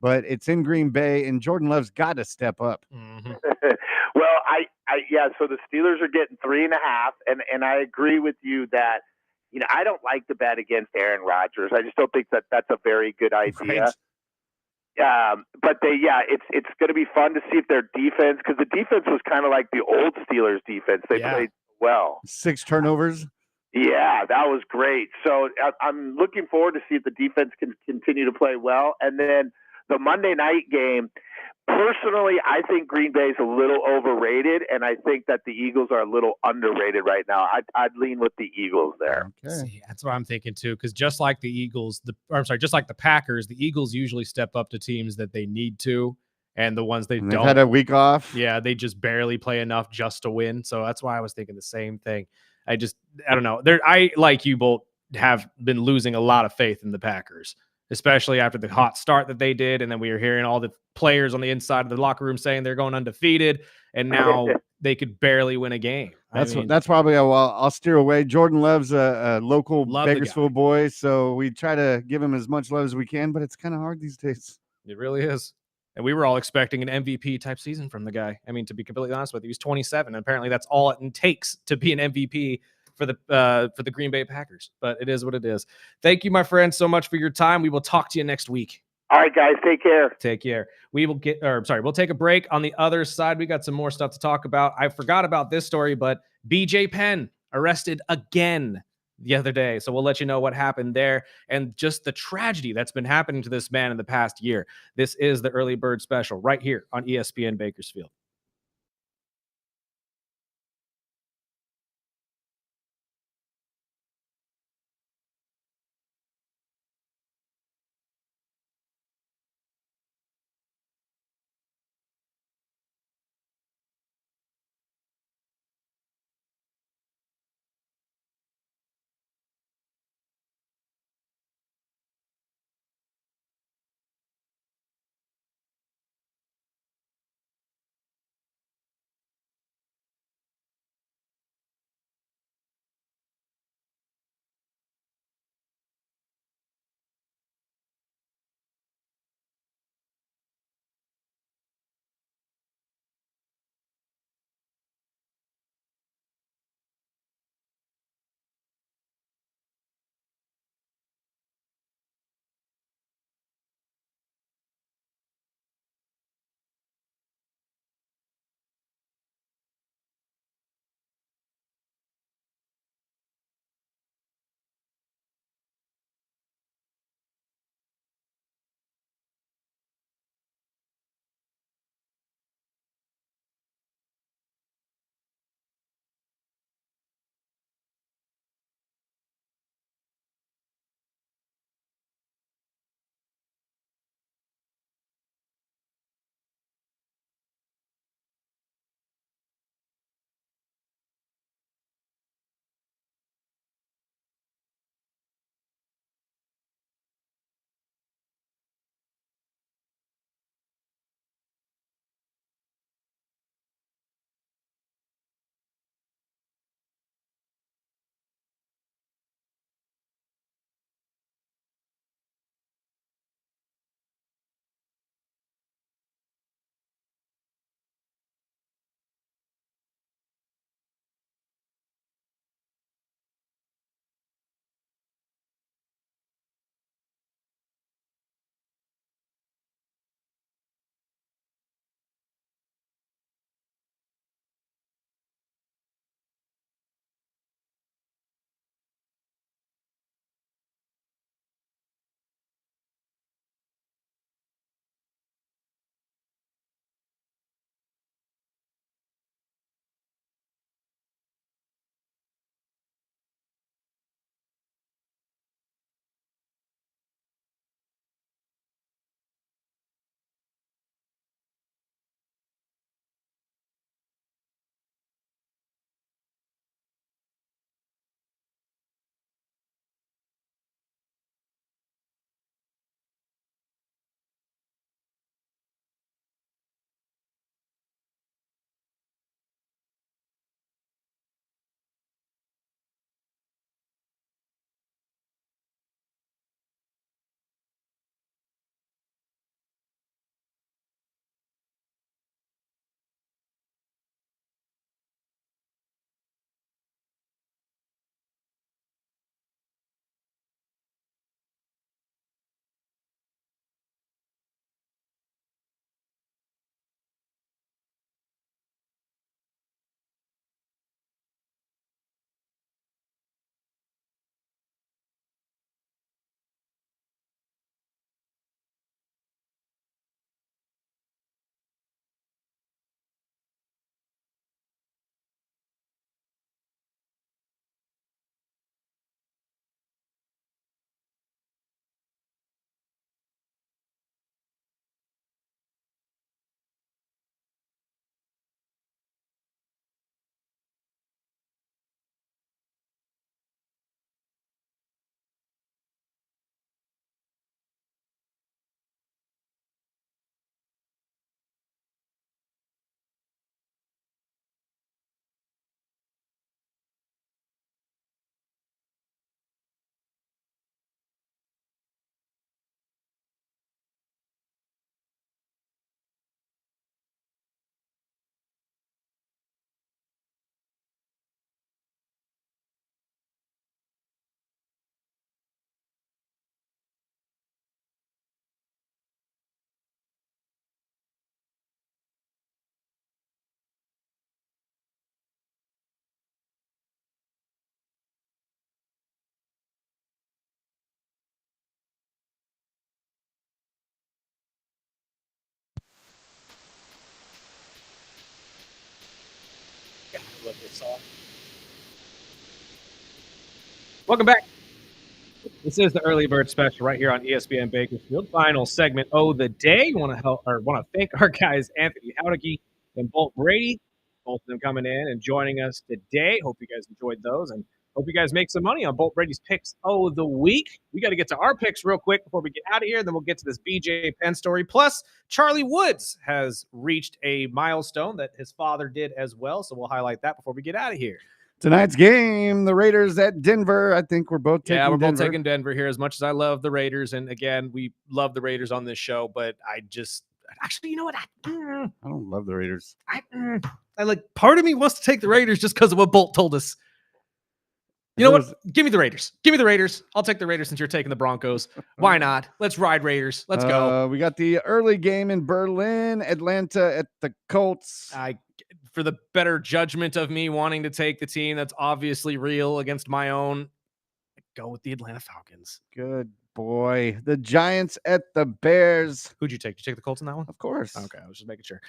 but it's in Green Bay, and Jordan Love's got to step up. Well, so the Steelers are getting 3.5, and I agree with you that, I don't like the bet against Aaron Rodgers. I just don't think that that's a very good idea. Right. But it's going to be fun to see if their defense, because the defense was kind of like the old Steelers defense. They played well. 6 turnovers. Yeah, that was great. So I'm looking forward to see if the defense can continue to play well. And then the Monday night game, Personally, I think Green Bay is a little overrated, and I think that the Eagles are a little underrated right now. I'd lean with the Eagles there. Okay. See, that's what I'm thinking too. Because just like the Eagles, just like the Packers, the Eagles usually step up to teams that they need to, and the ones they And they've don't. had a week off. Yeah, they just barely play enough just to win. So that's why I was thinking the same thing. I don't know. I, like you, Bolt, have been losing a lot of faith in the Packers, especially after the hot start that they did. And then we were hearing all the players on the inside of the locker room saying they're going undefeated, and now they could barely win a game. That's probably I'll steer away. Jordan Love's a local Love the guy. Bakersfield boy, so we try to give him as much love as we can, but it's kind of hard these days. It really is. And we were all expecting an MVP type season from the guy. I mean, to be completely honest with you, he's 27. And apparently that's all it takes to be an MVP for the Green Bay Packers. But it is what it is. Thank you, my friend, so much for your time. We will talk to you next week. All right, guys, take care. Take care. We'll take a break. On the other side, we got some more stuff to talk about. I forgot about this story, but BJ Penn arrested again the other day. So we'll let you know what happened there and just the tragedy that's been happening to this man in the past year. This is the Early Bird Special right here on ESPN Bakersfield. what they saw. Welcome back. This is the early bird special right here on ESPN Bakersfield. Final segment of the day. Want to thank our guys Anthony Jauregui and Bolt Brady, both of them coming in and joining us today. Hope you guys enjoyed those and hope you guys make some money on Bolt Brady's picks of the week. We got to get to our picks real quick before we get out of here. Then we'll get to this BJ Penn story. Plus, Charlie Woods has reached a milestone that his father did as well. So we'll highlight that before we get out of here. Tonight's game, the Raiders at Denver. I think we're both taking Denver. Denver. Both taking Denver here. As much as I love the Raiders, and again, we love the Raiders on this show, but I just actually, you know what? I don't love the Raiders. I like part of me wants to take the Raiders just because of what Bolt told us. You know what? Give me the Raiders. Give me the Raiders. I'll take the Raiders since you're taking the Broncos. Why not? Let's ride Raiders. Let's go. We got the early game in Berlin, Atlanta at the Colts. For the better judgment of me wanting to take the team that's obviously real against my own, go with the Atlanta Falcons. Good boy. The Giants at the Bears. Who'd you take? Did you take the Colts in that one? Of course. Okay, I was just making sure.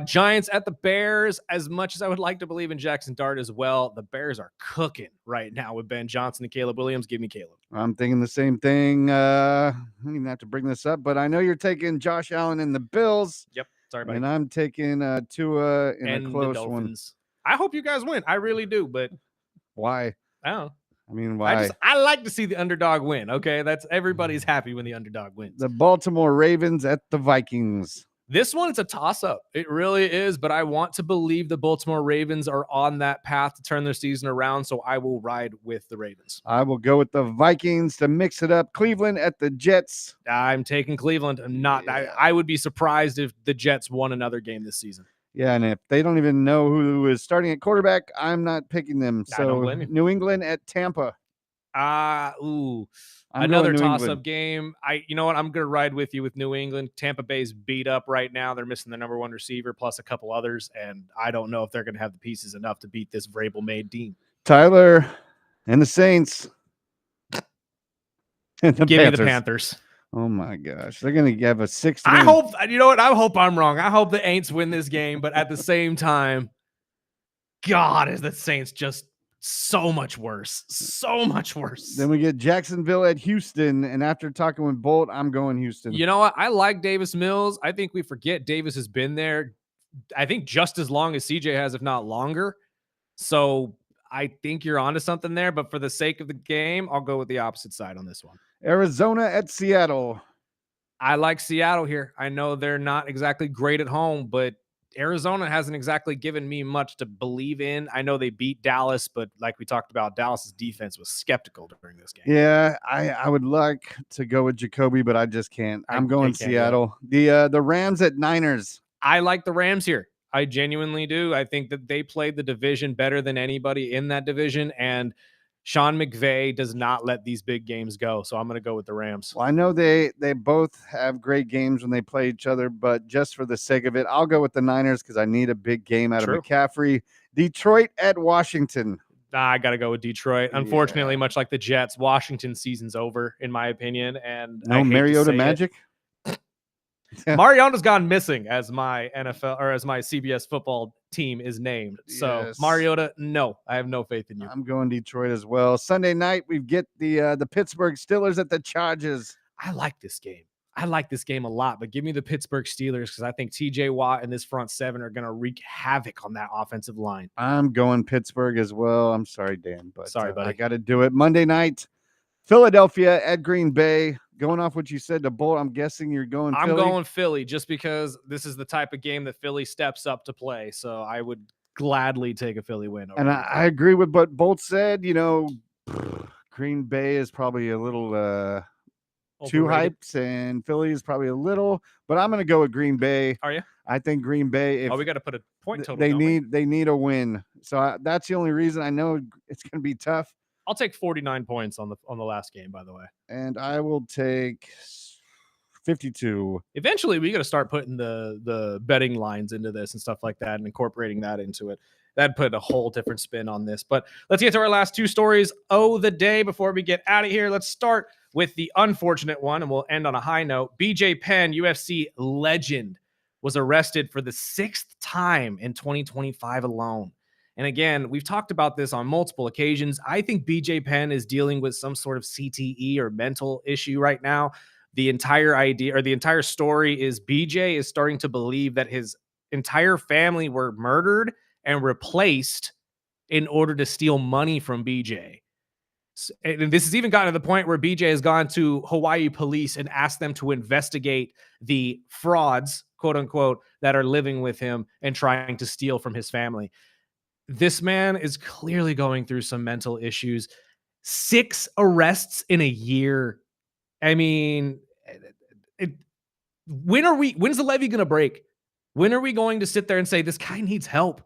Giants at the Bears. As much as I would like to believe in Jackson Dart as well, the Bears are cooking right now with Ben Johnson and Caleb Williams. Give me Caleb. I'm thinking the same thing. I don't even have to bring this up, but I know you're taking Josh Allen and the Bills. Yep. Sorry, buddy. And I'm taking Tua in a close one. I hope you guys win. I really do, but why? I don't know. I mean, why? I like to see the underdog win. Okay, that's everybody's happy when the underdog wins. The Baltimore Ravens at the Vikings. This one, it's a toss-up. It really is, but I want to believe the Baltimore Ravens are on that path to turn their season around, so I will ride with the Ravens. I will go with the Vikings to mix it up. Cleveland at the Jets. I'm taking Cleveland. I would be surprised if the Jets won another game this season. Yeah, and if they don't even know who is starting at quarterback, I'm not picking them. So New England at Tampa. Another toss-up game. You know what? I'm going to ride with you with New England. Tampa Bay's beat up right now. They're missing their number one receiver plus a couple others, and I don't know if they're going to have the pieces enough to beat this Vrabel-made team. Tyler and the Saints. And Give me the Panthers. Oh my gosh, they're going to have a 6. I hope. You know what? I hope I'm wrong. I hope the Aints win this game, but at the same time, God, is the Saints just so much worse. So much worse. Then we get Jacksonville at Houston, and after talking with Bolt, I'm going Houston. You know what? I like Davis Mills. I think we forget Davis has been there, I think, just as long as CJ has, if not longer. So I think you're onto something there, but for the sake of the game, I'll go with the opposite side on this one. Arizona at Seattle. I like Seattle here. I know they're not exactly great at home, but Arizona hasn't exactly given me much to believe in. I know they beat Dallas, but like we talked about, Dallas's defense was skeptical during this game. Yeah, I would like to go with Jacoby, but I just can't. I'm going Seattle. The Rams at Niners. I like the Rams here. I genuinely do. I think that they played the division better than anybody in that division, and Sean McVay does not let these big games go, so I'm going to go with the Rams. Well, I know they both have great games when they play each other, but just for the sake of it, I'll go with the Niners because I need a big game out of McCaffrey. Detroit at Washington. I got to go with Detroit. Unfortunately, much like the Jets, Washington's season's over, in my opinion. And no Mariota magic? Mariota's gone missing as my NFL or as my CBS football team is named. So Mariota, no, I have no faith in you. I'm going Detroit as well. Sunday night, we get the Pittsburgh Steelers at the Chargers. I like this game. I like this game a lot, but give me the Pittsburgh Steelers because I think TJ Watt and this front seven are going to wreak havoc on that offensive line. I'm going Pittsburgh as well. I'm sorry, Dan, but sorry, buddy. I got to do it. Monday night, Philadelphia at Green Bay. Going off what you said to Bolt, I'm guessing you're going Philly. I'm going Philly just because this is the type of game that Philly steps up to play. So I would gladly take a Philly win. And I agree with what Bolt said. You know, Green Bay is probably a little too hyped, and Philly is probably a little. But I'm going to go with Green Bay. Are you? I think Green Bay. We got to put a point total. They need a win. So that's the only reason. I know it's going to be tough. I'll take 49 points on the last game, by the way. And I will take 52. Eventually, we got to start putting the betting lines into this and stuff like that and incorporating that into it. That'd put a whole different spin on this. But let's get to our last two stories of the day before we get out of here. Let's start with the unfortunate one, and we'll end on a high note. BJ Penn, UFC legend, was arrested for the 6th time in 2025 alone. And again, we've talked about this on multiple occasions. I think BJ Penn is dealing with some sort of CTE or mental issue right now. The entire idea or the entire story is BJ is starting to believe that his entire family were murdered and replaced in order to steal money from BJ. And this has even gotten to the point where BJ has gone to Hawaii police and asked them to investigate the frauds, quote unquote, that are living with him and trying to steal from his family. This man is clearly going through some mental issues. 6 arrests in a year. I mean, when's the levee going to break? When are we going to sit there and say this guy needs help?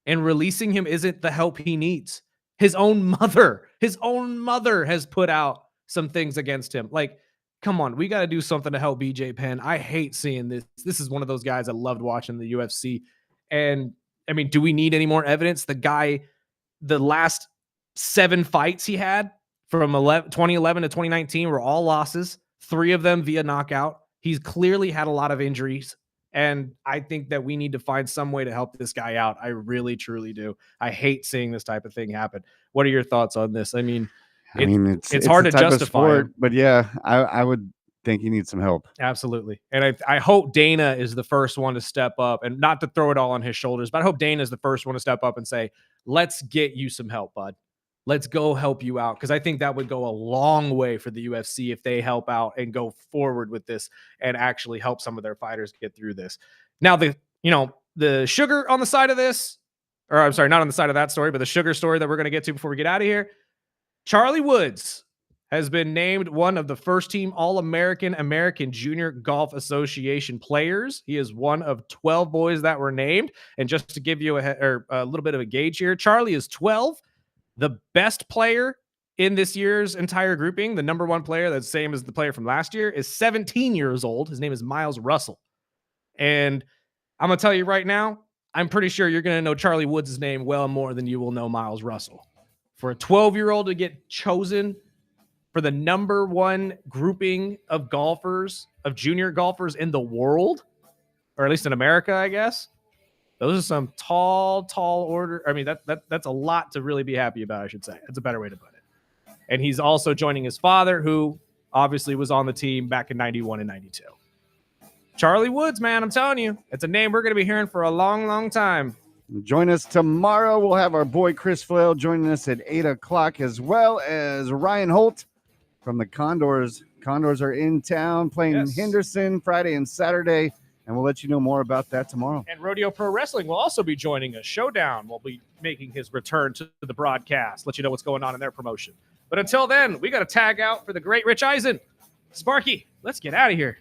And releasing him isn't the help he needs. His own mother has put out some things against him. Like, come on, we got to do something to help BJ Penn. I hate seeing this. This is one of those guys I loved watching the UFC. And I mean, do we need any more evidence? The guy, the last 7 fights he had from 2011 to 2019 were all losses, 3 of them via knockout. He's clearly had a lot of injuries. And I think that we need to find some way to help this guy out. I really, truly do. I hate seeing this type of thing happen. What are your thoughts on this? I mean, it's hard to justify him. But yeah, I would think he needs some help. Absolutely. And I hope Dana is the first one to step up, and not to throw it all on his shoulders, but I hope Dana is the first one to step up and say, let's get you some help, bud. Let's go help you out. Because I think that would go a long way for the UFC if they help out and go forward with this and actually help some of their fighters get through this. Now, the sugar on the side of this, or I'm sorry, not on the side of that story, but the sugar story that we're going to get to before we get out of here. Charlie Woods has been named one of the first team All-American American Junior Golf Association players. He is one of 12 boys that were named. And just to give you a little bit of a gauge here, Charlie is 12. The best player in this year's entire grouping, the number 1 player, that's the same as the player from last year, is 17 years old. His name is Miles Russell. And I'm going to tell you right now, I'm pretty sure you're going to know Charlie Woods' name well more than you will know Miles Russell. For a 12-year-old to get chosen for the number 1 grouping of golfers, of junior golfers in the world, or at least in America, I guess. Those are some tall order. I mean, that's a lot to really be happy about, I should say. That's a better way to put it. And he's also joining his father, who obviously was on the team back in 91 and 92. Charlie Woods, man, I'm telling you, it's a name we're going to be hearing for a long, long time. Join us tomorrow. We'll have our boy Chris Flail joining us at 8 o'clock, as well as Ryan Holt from the Condors. Condors are in town playing Henderson Friday and Saturday. And we'll let you know more about that tomorrow. And Rodeo Pro Wrestling will also be joining us. Showdown will be making his return to the broadcast. Let you know what's going on in their promotion. But until then, we got to tag out for the great Rich Eisen. Sparky, let's get out of here.